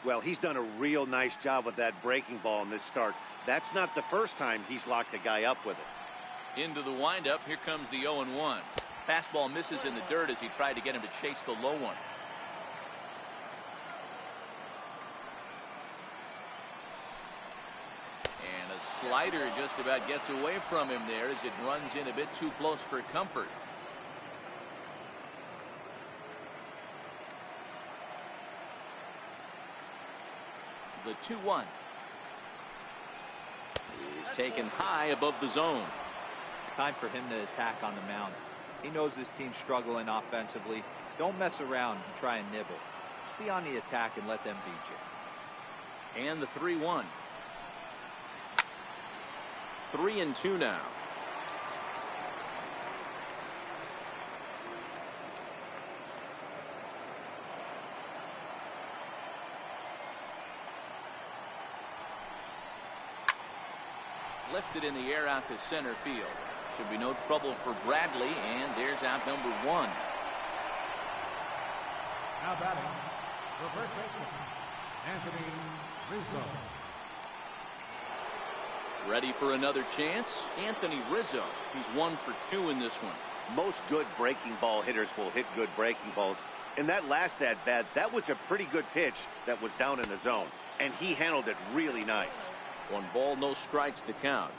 Well, he's done a real nice job with that breaking ball in this start. That's not the first time he's locked a guy up with it. Into the windup. Here comes the 0-1. Fastball misses in the dirt as he tried to get him to chase the low one. And a slider just about gets away from him there as it runs in a bit too close for comfort. The 2-1 is taken high above the zone. Time for him to attack on the mound. He knows this team's struggling offensively. Don't mess around and try and nibble. Just be on the attack and let them beat you. And the 3-1. 3-2 now. Lifted in the air out to center field. Should be no trouble for Bradley, and there's out number 1. Now batting, the first baseman, Anthony Rizzo. Ready for another chance? Anthony Rizzo. He's 1 for 2 in this one. Most good breaking ball hitters will hit good breaking balls. In that last at-bat, that was a pretty good pitch that was down in the zone, and he handled it really nice. 1 ball, no strikes to count.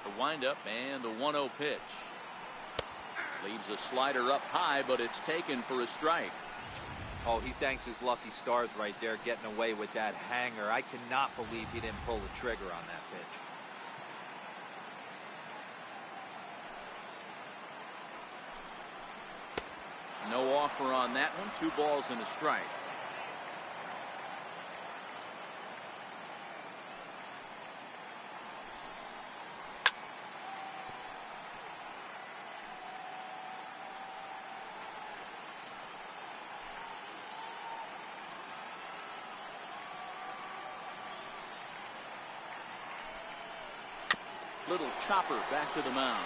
The windup and the 1-0 pitch. Leaves a slider up high, but it's taken for a strike. Oh, he thanks his lucky stars right there getting away with that hanger. I cannot believe he didn't pull the trigger on that pitch. No offer on that one. 2 balls and a strike. Little chopper back to the mound.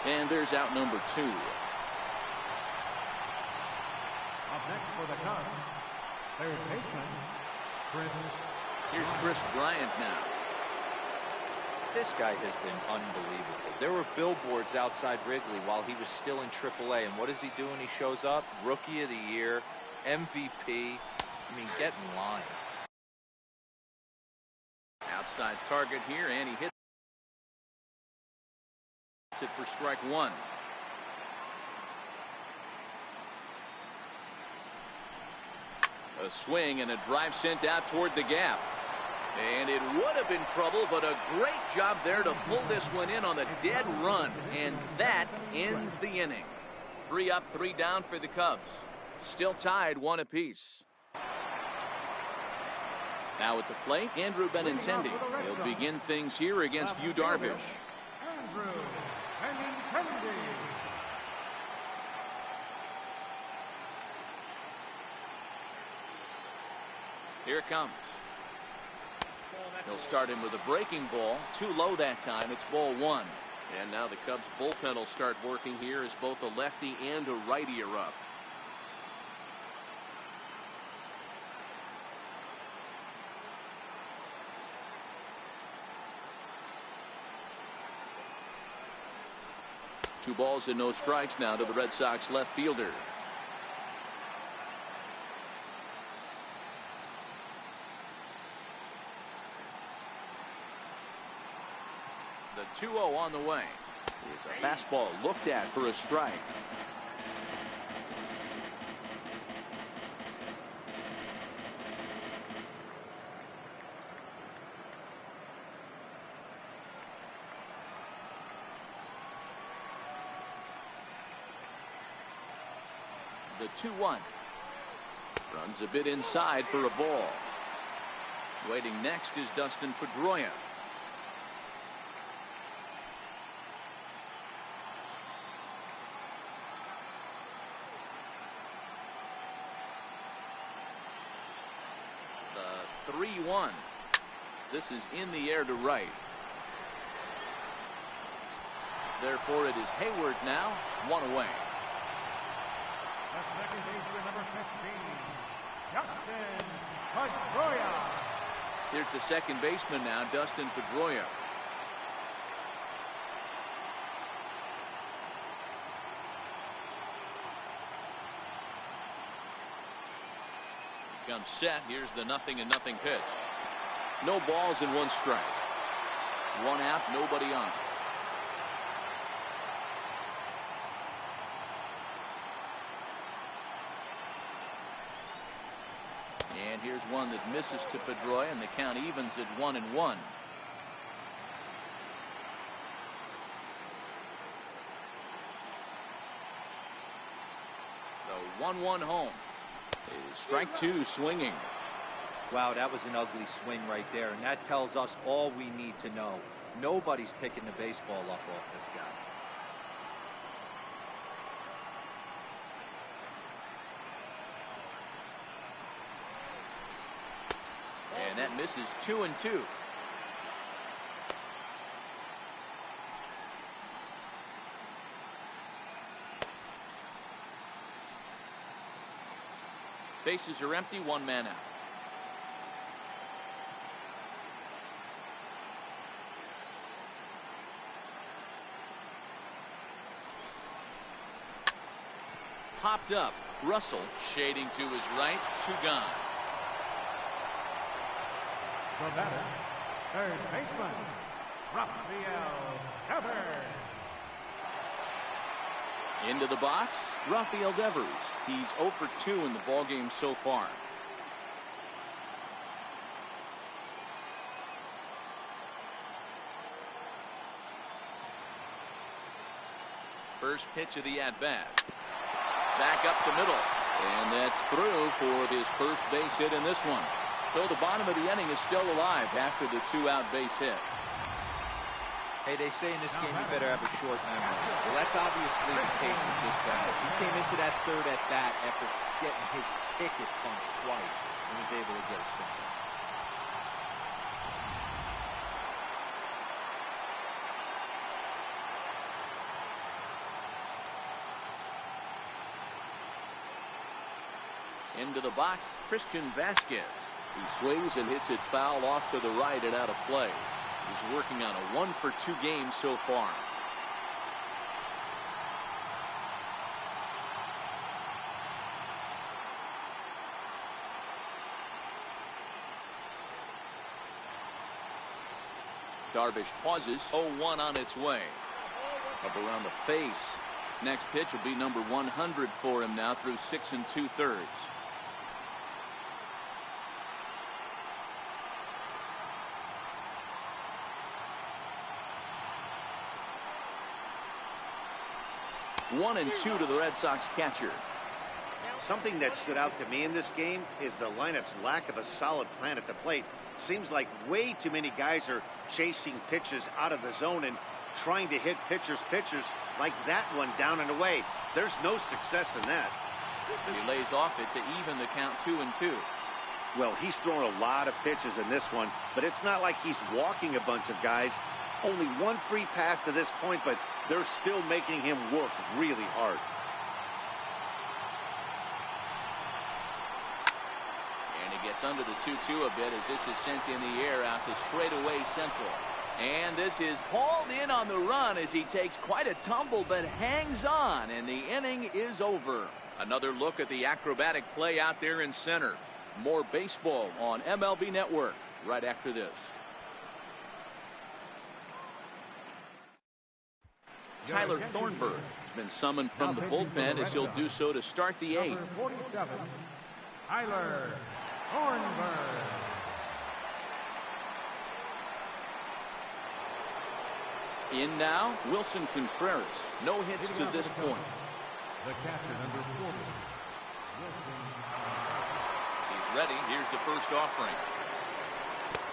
And there's out number 2. Up next for the Cubs, third baseman, Chris. Here's Chris Bryant now. This guy has been unbelievable. There were billboards outside Wrigley while he was still in AAA, and what does he do when he shows up? Rookie of the Year, MVP. I mean, get in line. Outside target here, and he hits it for strike 1. A swing and a drive sent out toward the gap. And it would have been trouble, but a great job there to pull this one in on a dead run. And that ends the inning. 3 up, 3 down for the Cubs. Still tied 1 apiece. Now at the plate, Andrew Benintendi. He'll begin things here against Yu Darvish. Andrew Benintendi. Here it comes. He'll start him with a breaking ball. Too low that time. It's ball 1. And now the Cubs bullpen will start working here as both a lefty and a righty are up. Two balls and no strikes now to the Red Sox left fielder. The 2-0 on the way. Is a fastball looked at for a strike. The 2-1. Runs a bit inside for a ball. Waiting next is Dustin Pedroia. The 3-1. This is in the air to right. Therefore it is Hayward now, 1 away. The second baseman, number 15, Dustin Pedroia. Here's the second baseman now, Dustin Pedroia. Comes set. Here's the 0-0 pitch. No balls and 1 strike. 1 out, nobody on. And here's one that misses to Pedroia, and the count evens at 1-1. The 1-1 home. Is strike 2 swinging. Wow, that was an ugly swing right there, and that tells us all we need to know. Nobody's picking the baseball up off this guy. And that misses 2-2. Bases are empty, 1 man out. Popped up. Russell shading to his right. 2 gone. The batter, third baseman, Rafael Devers. Into the box, Rafael Devers. He's 0 for 2 in the ballgame so far. First pitch of the at-bat. Back up the middle. And that's through for his first base hit in this one. So the bottom of the inning is still alive after the 2-out base hit. Hey, they say in this game you better have a short memory. Well, that's obviously the case with this guy. He came into that third at bat after getting his ticket punched twice and was able to get a single. Into the box, Christian Vasquez. He swings and hits it foul off to the right and out of play. He's working on a 1 for 2 game so far. Darvish pauses. 0-1 on its way. Up around the face. Next pitch will be number 100 for him now through 6 2/3. 1-2 to the Red Sox catcher. Something that stood out to me in this game is the lineup's lack of a solid plan at the plate. Seems like way too many guys are chasing pitches out of the zone and trying to hit pitchers like that one down and away. There's no success in that. He lays off it to even the count 2-2. Well, he's thrown a lot of pitches in this one, but it's not like he's walking a bunch of guys. Only one free pass to this point, but they're still making him work really hard. And he gets under the 2-2 a bit as this is sent in the air out to straightaway central. And this is hauled in on the run as he takes quite a tumble but hangs on, and the inning is over. Another look at the acrobatic play out there in center. More baseball on MLB Network right after this. Tyler Thornburg has been summoned from the bullpen as he'll do so to start the eighth. Number 47, Tyler Thornburg. In now, Wilson Contreras. No hits to this point. The catcher, number 40. He's ready. Here's the first offering.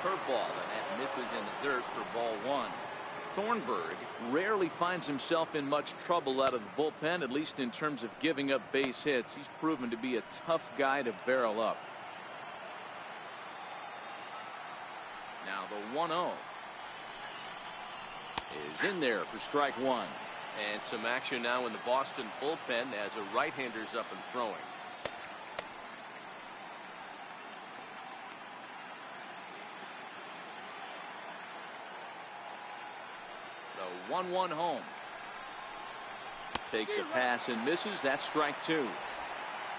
Curveball, and that misses in the dirt for ball one. Thornburg rarely finds himself in much trouble out of the bullpen, at least in terms of giving up base hits. He's proven to be a tough guy to barrel up. Now the 1-0 is in there for strike one. And some action now in the Boston bullpen as a right-hander's up and throwing. The 1-1 home. Takes a pass and misses. That's strike two.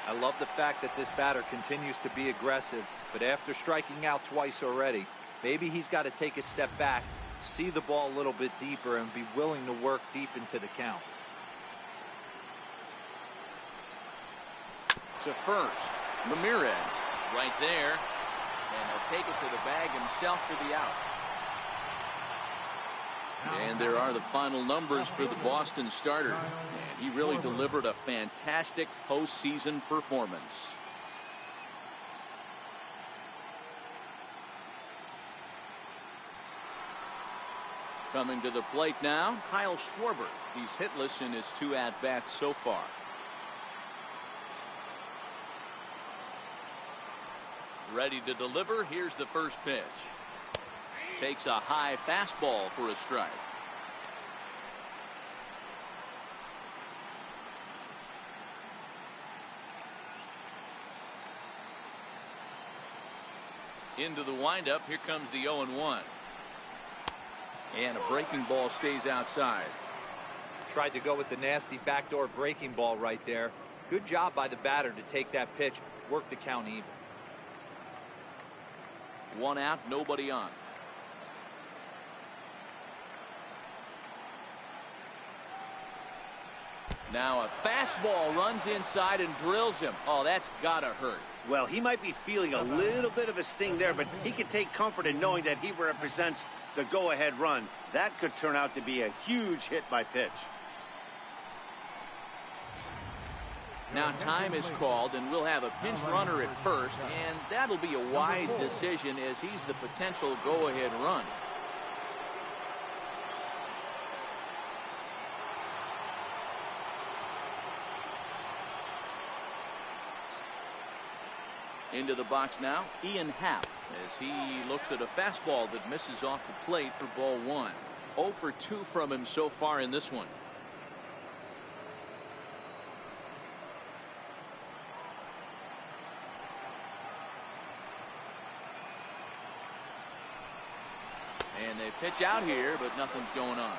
I love the fact that this batter continues to be aggressive, but after striking out twice already, maybe he's got to take a step back, see the ball a little bit deeper, and be willing to work deep into the count. To first, Ramirez right there, and he'll take it to the bag himself for the out. And there are the final numbers for the Boston starter, and he really delivered a fantastic postseason performance. Coming to the plate now, Kyle Schwarber. He's hitless in his 2 at-bats so far. Ready to deliver. Here's the first pitch. Takes a high fastball for a strike. Into the windup. Here comes the 0-1. And a breaking ball stays outside. Tried to go with the nasty backdoor breaking ball right there. Good job by the batter to take that pitch, work the count even. 1 out, nobody on. Now a fastball runs inside and drills him. Oh, that's gotta hurt. Well, he might be feeling a little bit of a sting there, but he can take comfort in knowing that he represents the go-ahead run. That could turn out to be a huge hit by pitch. Now time is called, and we'll have a pinch runner at first, and that'll be a wise decision as he's the potential go-ahead run. Into the box now, Ian Happ, as he looks at a fastball that misses off the plate for ball one. 0 for 2 from him so far in this one. And they pitch out here, but nothing's going on.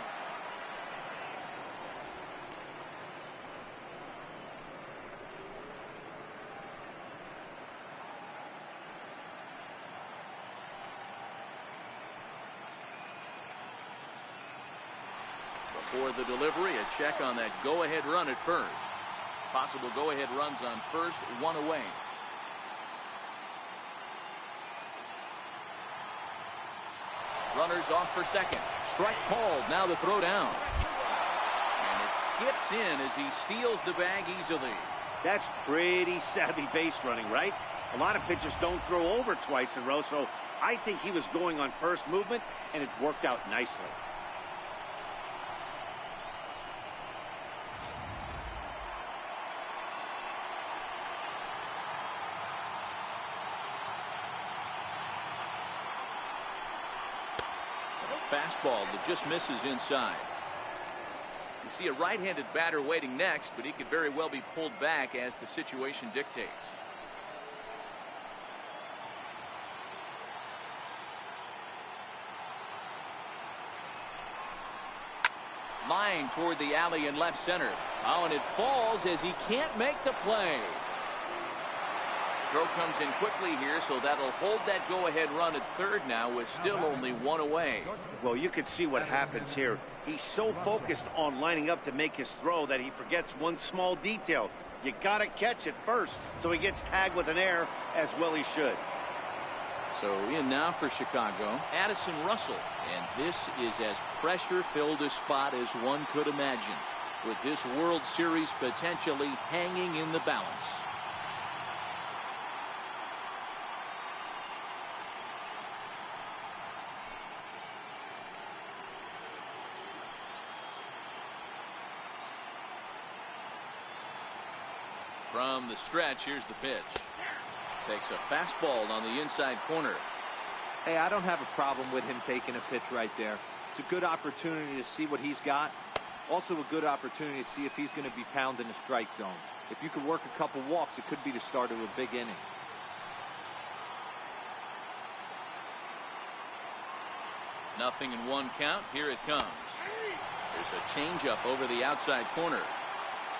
For the delivery, a check on that go-ahead run at first. Possible go-ahead runs on first, 1 away. Runners off for second. Strike called. Now the throw down. And it's skips in as he steals the bag easily. That's pretty savvy base running, right? A lot of pitchers don't throw over twice in a row, so I think he was going on first movement, and it worked out nicely. Fastball that just misses inside. You see a right-handed batter waiting next, but he could very well be pulled back as the situation dictates. Line toward the alley in left center. Oh, and it falls as he can't make the play. Throw comes in quickly here, so that'll hold that go-ahead run at third now with still only one away. Well, you can see what happens here. He's so focused on lining up to make his throw that he forgets one small detail. You got to catch it first, so he gets tagged with an error, as well he should. So in now for Chicago, Addison Russell. And this is as pressure-filled a spot as one could imagine, with this World Series potentially hanging in the balance. From the stretch, here's the pitch. Takes a fastball on the inside corner. Hey, I don't have a problem with him taking a pitch right there. It's a good opportunity to see what he's got. Also a good opportunity to see if he's going to be pounding the strike zone. If you could work a couple walks, it could be the start of a big inning. Nothing in one count. Here it comes. There's a changeup over the outside corner.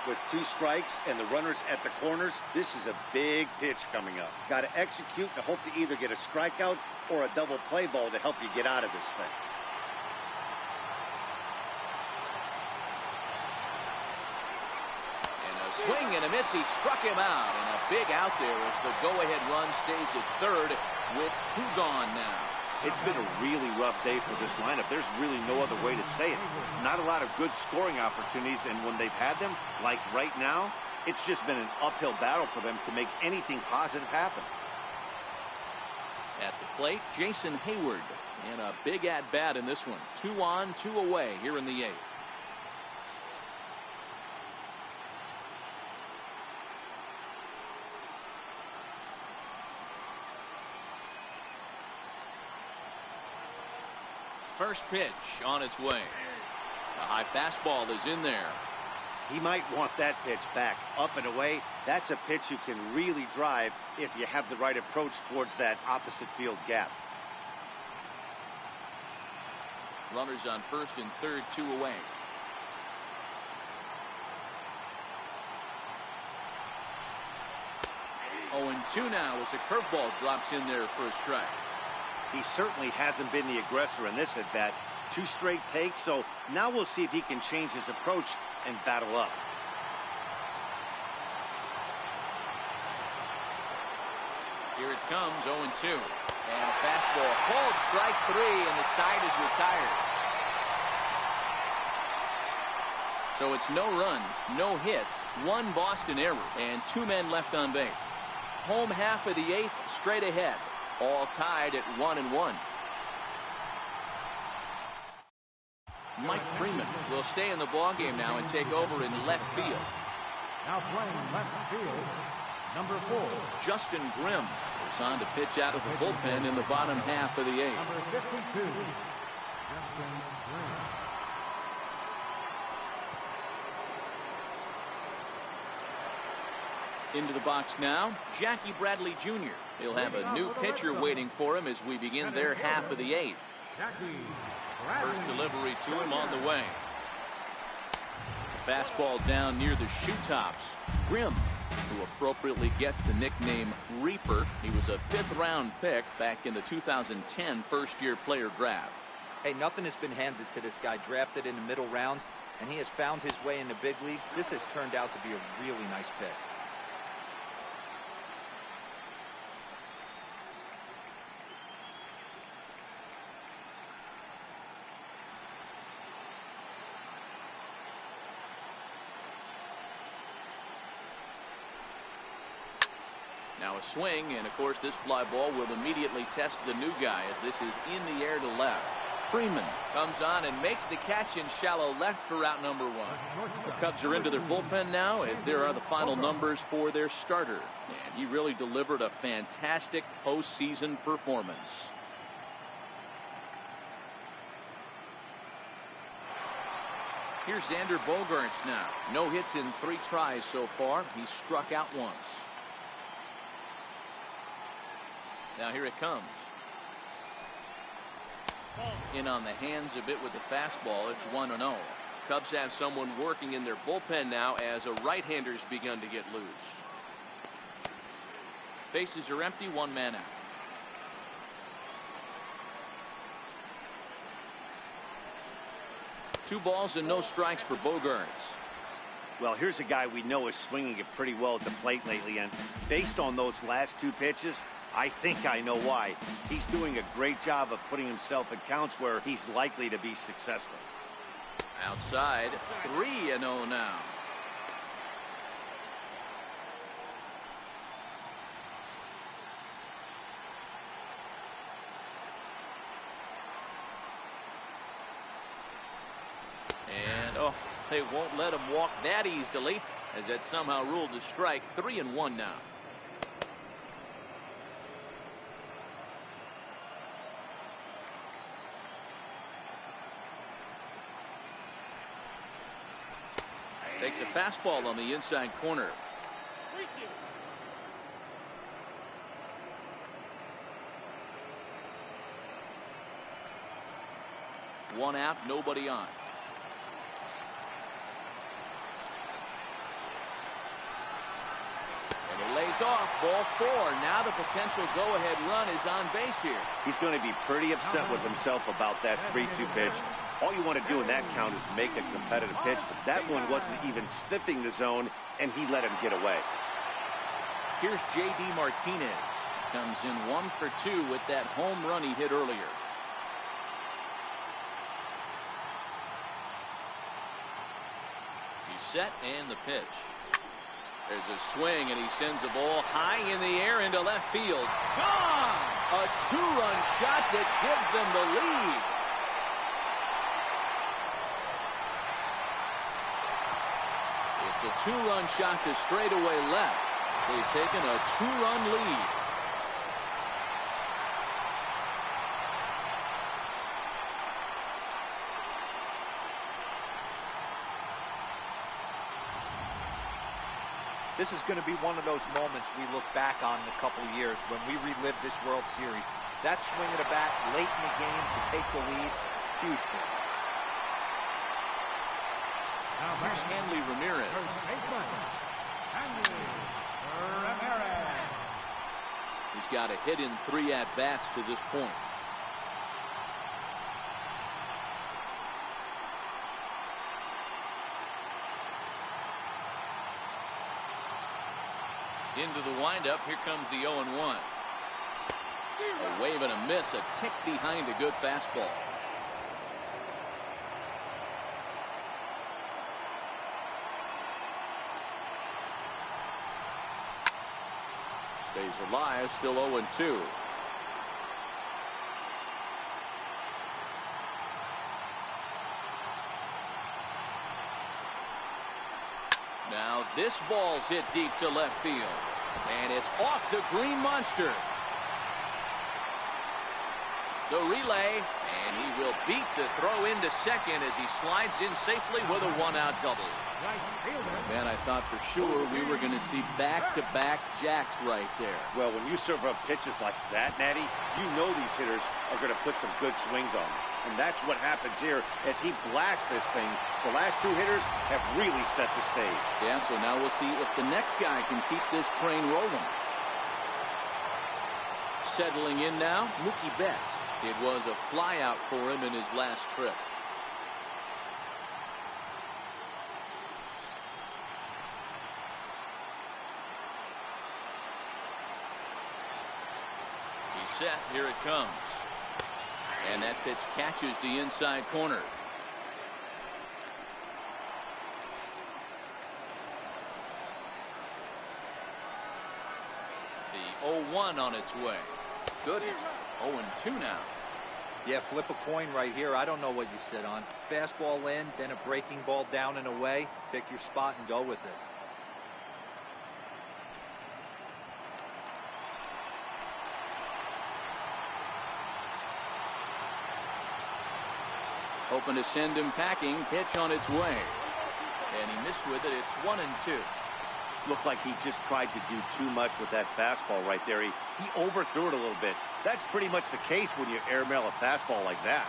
With 2 strikes and the runners at the corners, this is a big pitch coming up. Got to execute and hope to either get a strikeout or a double play ball to help you get out of this thing. And a swing and a miss. He struck him out. And a big out there as the go-ahead run stays at third with 2 gone now. It's been a really rough day for this lineup. There's really no other way to say it. Not a lot of good scoring opportunities, and when they've had them, like right now, it's just been an uphill battle for them to make anything positive happen. At the plate, Jason Hayward. And a big at-bat in this one. 2 on, 2 away here in the 8th. First pitch on its way. A high fastball is in there. He might want that pitch back, up and away. That's a pitch you can really drive if you have the right approach towards that opposite field gap. Runners on first and third, 2 away. Oh, and 2 now as a curveball drops in there for a strike. He certainly hasn't been the aggressor in this at-bat. 2 straight takes, so now we'll see if he can change his approach and battle up. Here it comes, 0-2. And a fastball called strike 3, and the side is retired. So it's no runs, no hits, 1 Boston error, and 2 men left on base. Home half of the 8th, straight ahead. All tied at 1-1. Mike Freeman will stay in the ballgame now and take over in left field. Now playing left field, number 4. Justin Grimm is on to pitch out of the bullpen in the bottom half of the 8th. Number 52, Justin Green. Into the box now, Jackie Bradley Jr. He'll have a new pitcher waiting for him as we begin their half of the 8th. First delivery to him on the way. Fastball down near the shoe tops. Grimm, who appropriately gets the nickname Reaper. He was a 5th-round pick back in the 2010 first-year player draft. Hey, nothing has been handed to this guy. Drafted in the middle rounds, and he has found his way in the big leagues. This has turned out to be a really nice pick. Now a swing, and of course this fly ball will immediately test the new guy as this is in the air to left. Freeman comes on and makes the catch in shallow left for out number one. The Cubs are into their bullpen now as there are the final numbers for their starter. And he really delivered a fantastic postseason performance. Here's Xander Bogaerts now. No hits in 3 tries so far. He struck out once. Now here it comes. In on the hands a bit with the fastball. It's 1-0. Cubs have someone working in their bullpen now as a right-hander's begun to get loose. Bases are empty, 1 man out. Two balls and no strikes for Bogaerts. Well, here's a guy we know is swinging it pretty well at the plate lately, and based on those last 2 pitches, I think I know why. He's doing a great job of putting himself in counts where he's likely to be successful. Outside, 3-0 now. And they won't let him walk that easily, as that somehow ruled a strike. 3-1 now. Takes a fastball on the inside corner. One out, nobody on. And he lays off. Ball 4. Now the potential go-ahead run is on base here. He's going to be pretty upset with himself about that 3-2 pitch. All you want to do in that count is make a competitive pitch, but that one wasn't even sniffing the zone, and he let him get away. Here's J.D. Martinez. Comes in 1 for 2 with that home run he hit earlier. He's set, and the pitch. There's a swing, and he sends the ball high in the air into left field. Gone! A 2-run shot that gives them the lead. It's a 2-run shot to straightaway left. They've taken a 2-run lead. This is going to be one of those moments we look back on in a couple of years when we relive this World Series. That swing of the bat late in the game to take the lead, huge one. Here's Hanley Ramirez. He's got a hit in 3 at-bats to this point. Into the windup. Here comes the 0-1. A wave and a miss. A tick behind a good fastball. Stays alive. Still 0-2. Now this ball's hit deep to left field. And it's off the green monster. The relay, and he will beat the throw into second as he slides in safely with a 1-out double. Man, I thought for sure we were going to see back-to-back jacks right there. Well, when you serve up pitches like that, Natty, you know these hitters are going to put some good swings on them. And that's what happens here as he blasts this thing. The last 2 hitters have really set the stage. Yeah, so now we'll see if the next guy can keep this train rolling. Settling in now, Mookie Betts. It was a flyout for him in his last trip. He's set. Here it comes. And that pitch catches the inside corner. 0-1 on its way. Goodness, 0-2 now. Yeah, flip a coin right here. I don't know what you sit on. Fastball in, then a breaking ball down and away. Pick your spot and go with it. Hoping to send him packing. Pitch on its way. And he missed with it. It's 1-2. Looked like he just tried to do too much with that fastball right there. He overthrew it a little bit. That's pretty much the case when you airmail a fastball like that.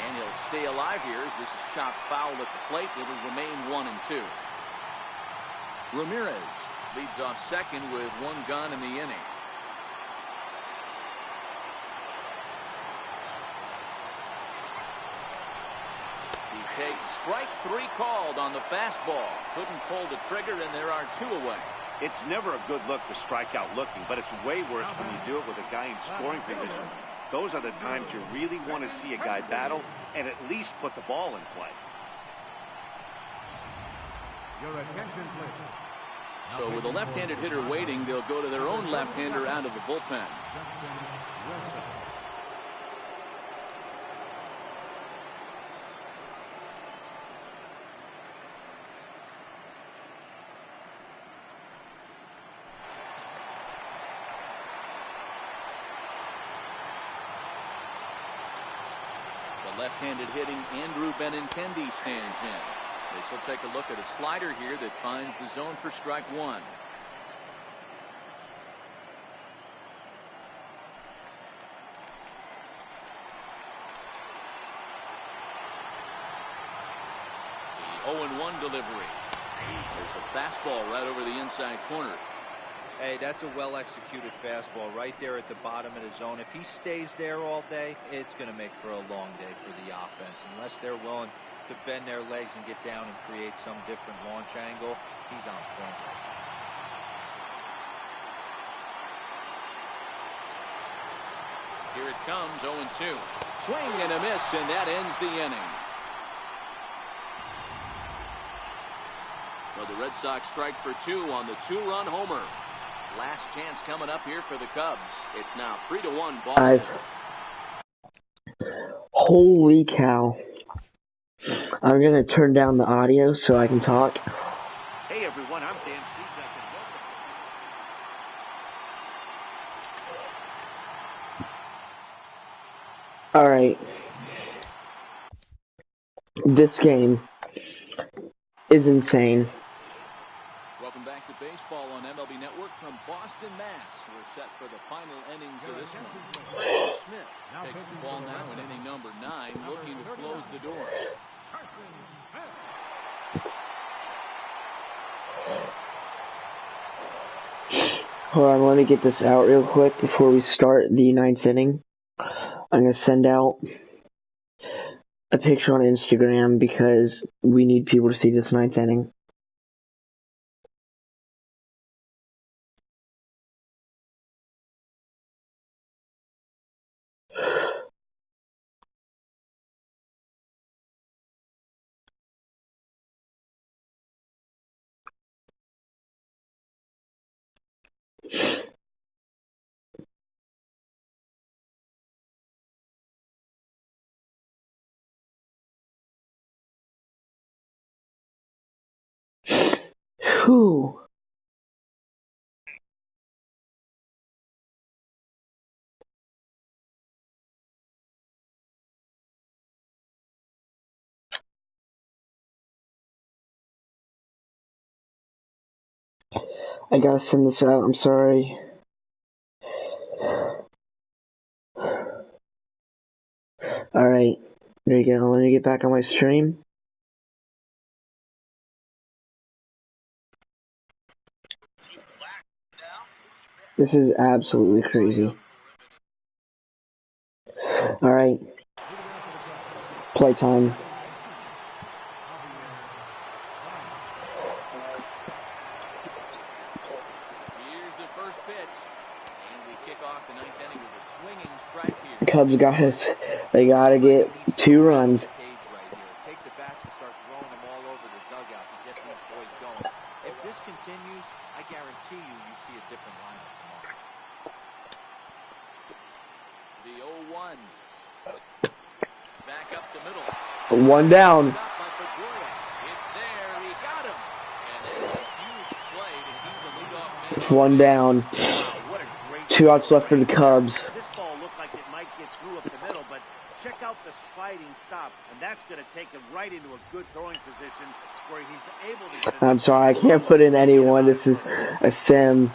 And he'll stay alive here as this is chopped foul at the plate. It'll remain 1-2. Ramirez leads off second with one gun in the inning. He takes strike 3 called on the fastball. Couldn't pull the trigger, and there are 2 away. It's never a good look to strike out looking, but it's way worse when you do it with a guy in scoring position. Those are the times you really want to see a guy battle and at least put the ball in play. Your attention, please. So with a left-handed hitter waiting, they'll go to their own left-hander out of the bullpen. The left-handed hitting Andrew Benintendi stands in. This will take a look at a slider here that finds the zone for strike 1. The 0-1 delivery. There's a fastball right over the inside corner. Hey, that's a well-executed fastball right there at the bottom of the zone. If he stays there all day, it's going to make for a long day for the offense. Unless they're willing to bend their legs and get down and create some different launch angle, he's on point. Here it comes, 0-2. Swing and a miss, and that ends the inning. So the Red Sox strike for 2 on the 2-run homer. Last chance coming up here for the Cubs. It's now 3-1 Boston. Guys, holy cow. I'm going to turn down the audio so I can talk. Hey everyone, I'm Dan Plesac and welcome. Alright. This game is insane. Welcome back to baseball on MLB Network from Boston, Mass. We're set for the final innings of this one. Smith takes the ball now in inning number 9, looking to close the door. Hold on, let me get this out real quick before we start the 9th inning. I'm going to send out a picture on Instagram because we need people to see this 9th inning. Whew. I gotta send this out, I'm sorry. Alright, there you go. Let me get back on my stream. This is absolutely crazy. Alright. Playtime. Here's the ninth inning with a swinging strike here. Cubs got us. They gotta get 2 runs. Cage right here. Take the bats and start throwing them all over the dugout to get these boys going. If this continues, I guarantee you see a different lineup tomorrow. The 0-1. Back up the middle. 1 down. Stop by Pedroia. It's there. He got him. And that's a huge play to keep the leadoff man. 1 down. Wow, what a great 2 outs left for the Cubs. This ball looked like it might get through up the middle, but check out the sliding stop, and that's going to take him right into a good throwing position where he's able to get. I'm sorry, I can't put in anyone. This is a sim.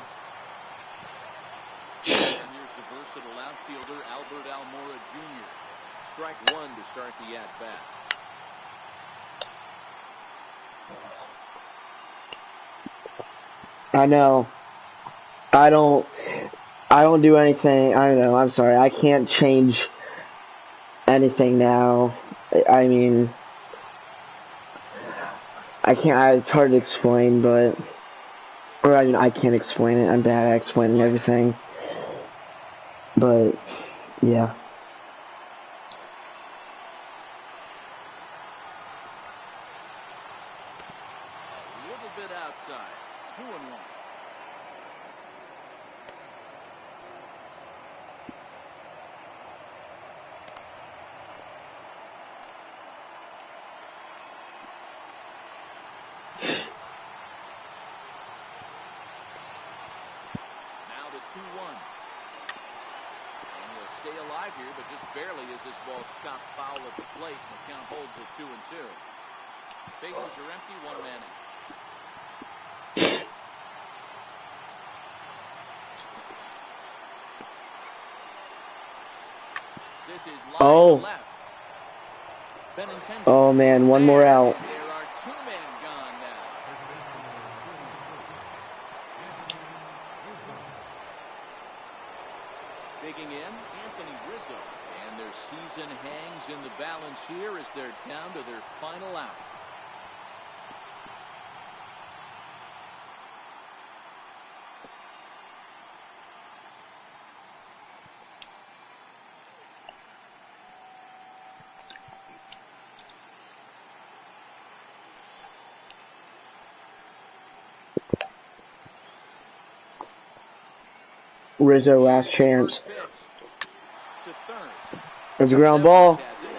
And here's the versatile outfielder Albert Almora Jr. Strike 1 to start the at-bat. I know. I don't do anything. I don't know. I'm sorry. I can't change anything now. I mean, I can't. It's hard to explain, but I mean, I can't explain it. I'm bad at explaining everything. But yeah. A little bit outside. 2-1. Now the 2-1. And he'll stay alive here, but just barely as this ball's chopped foul at the plate. And the count holds at 2-2. Bases are empty, 1 man in. This is line Oh. to left. Benintendi. Oh man, 1 more out. And there are 2 men gone now. Digging in, Anthony Rizzo. And their season hangs in the balance here as they're down to their final out. Rizzo, last chance. First pitch to third. There's a ground ball. Has it.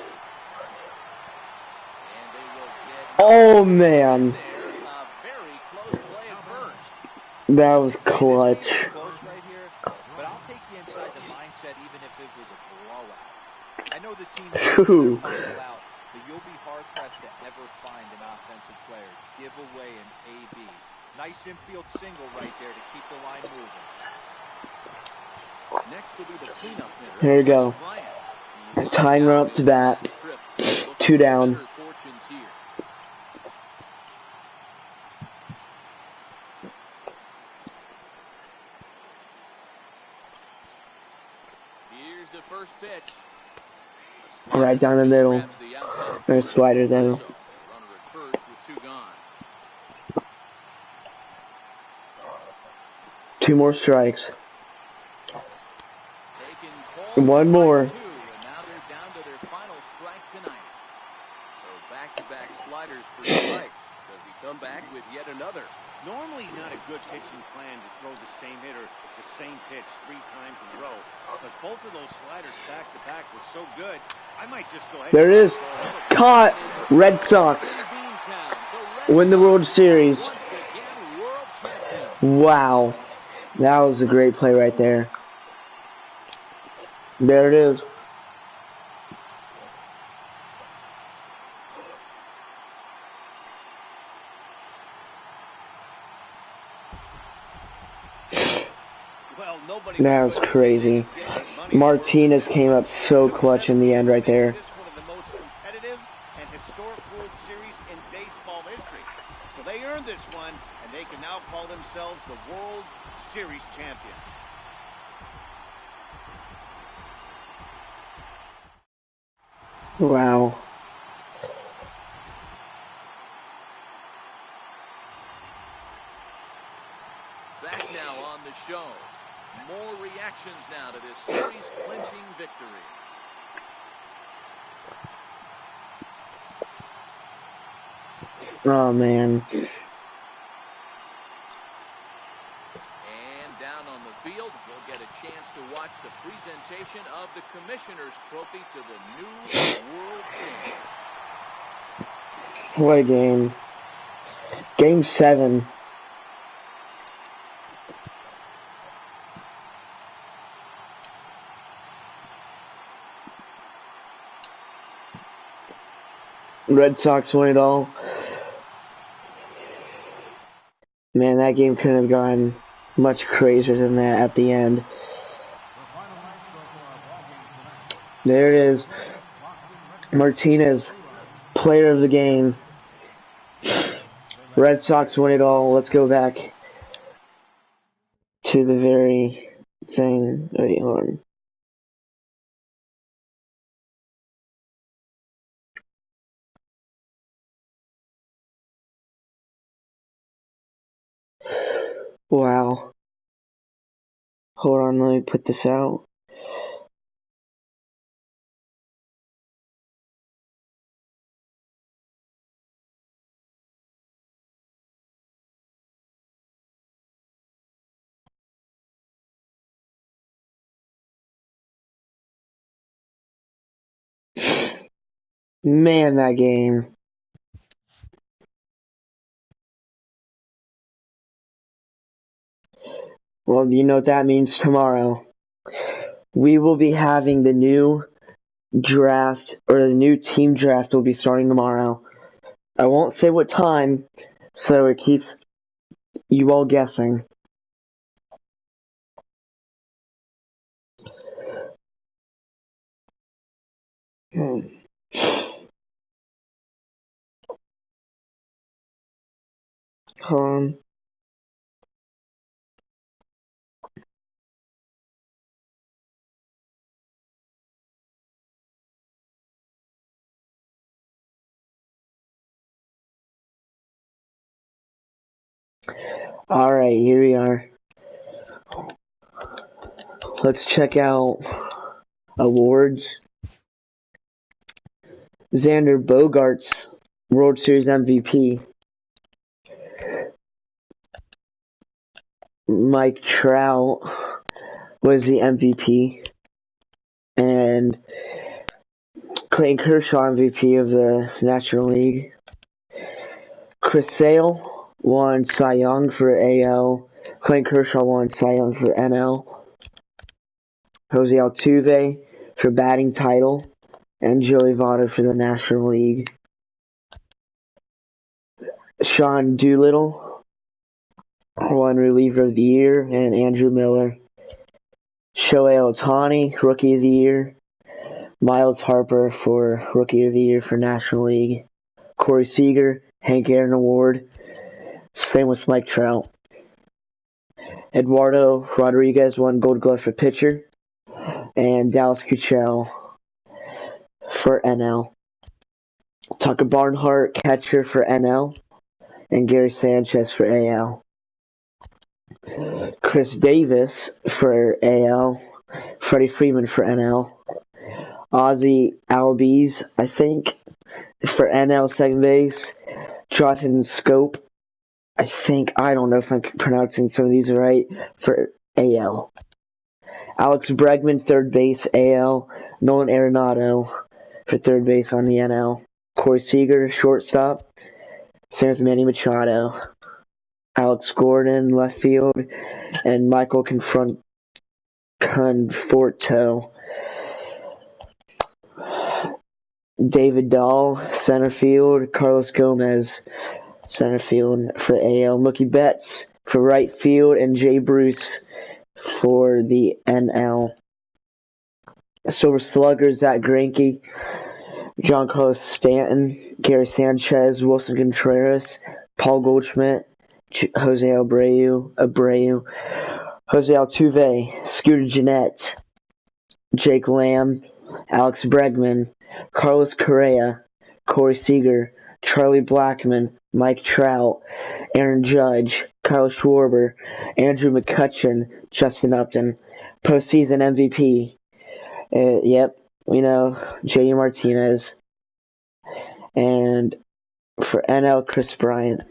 And they will get Oh man, there. A very close play at first. that was This clutch. game is close right here, but I'll take you inside the mindset even if it was a blowout. I know the team is Ooh. final out, but you'll be hard-pressed to ever find an offensive player give away an AB. Nice infield single right there to keep the line moving. Next will be the cleanup hitter. Here you go. Bryant. Tying her up to bat. Trip. 2 down. Better fortunes here. Here's the first pitch. Right down the middle. Grabs the outside There's a slider though. Runner at first with 2 gone. 2 more strikes. Taken called 1 more. strike 2, and now they're down to their final strike tonight. So back-to-back sliders for strikes. Does he come back with yet another? Normally not a good pitching plan to throw the same hitter the same pitch 3 times in a row, but both of those sliders back-to-back were so good, I might just go ahead. There it is. Caught. Red Sox win the World Series. Once again, world champion. Wow. That was a great play right there. There it is. Well, nobody That was crazy. Martinez came up so clutch in the end right there. This one of the most competitive and historic World Series in baseball history. So they earned this one, and they can now call themselves the World Series champions. Wow. Back now on the show. More reactions now to this series-clinching victory. Oh, man. And down on the field, we'll get a chance to watch the presentation of the Commissioner's Trophy to the new World Champs. What a game. Game 7. Red Sox won it all. Man, that game couldn't have gone much crazier than that at the end. There it is. Martinez, player of the game. Red Sox win it all. Let's go back to the very thing. Wait, hold on. Wow. Hold on, let me put this out. Man, that game. Well, you know what that means tomorrow. We will be having the new draft, or the new team draft will be starting tomorrow. I won't say what time, so it keeps you all guessing. Hold on. Alright, here we are. Let's check out awards. Xander Bogaerts, World Series MVP. Mike Trout was the MVP. And Clayton Kershaw, MVP of the National League. Chris Sale won Cy Young for AL. Clayton Kershaw won Cy Young for NL. Jose Altuve for batting title. And Joey Votto for the National League. Sean Doolittle won Reliever of the Year, and Andrew Miller. Shohei Ohtani, Rookie of the Year. Miles Harper for Rookie of the Year for National League. Corey Seager, Hank Aaron Award. Same with Mike Trout. Eduardo Rodriguez won Gold Glove for pitcher. And Dallas Keuchel for NL. Tucker Barnhart, catcher for NL. And Gary Sanchez for AL. Chris Davis for AL. Freddie Freeman for NL. Ozzie Albies, I think, for NL second base. Jonathan Scope, I don't know if I'm pronouncing some of these right, for AL. Alex Bregman, third base, AL. Nolan Arenado for third base on the NL. Corey Seager, shortstop. Same with Manny Machado. Alex Gordon, left field. And Michael Conforto. David Dahl, center field. Carlos Gomez, center field for AL. Mookie Betts for right field. And Jay Bruce for the NL. Silver Slugger, Zach Greinke. Giancarlo Stanton. Gary Sanchez. Wilson Contreras. Paul Goldschmidt. Jose Abreu. Jose Altuve. Scooter Gennett. Jake Lamb. Alex Bregman. Carlos Correa. Corey Seager. Charlie Blackmon, Mike Trout, Aaron Judge, Kyle Schwarber, Andrew McCutchen, Justin Upton, postseason MVP. Yep, we know, JD Martinez. And for NL, Chris Bryant.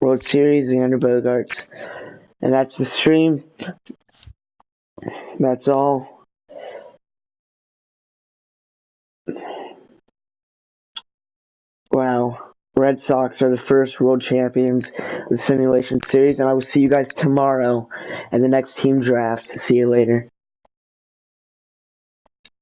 World Series, Xander Bogaerts. And that's the stream. That's all. Wow. Red Sox are the first world champions of the Simulation Series, and I will see you guys tomorrow in the next team draft. See you later.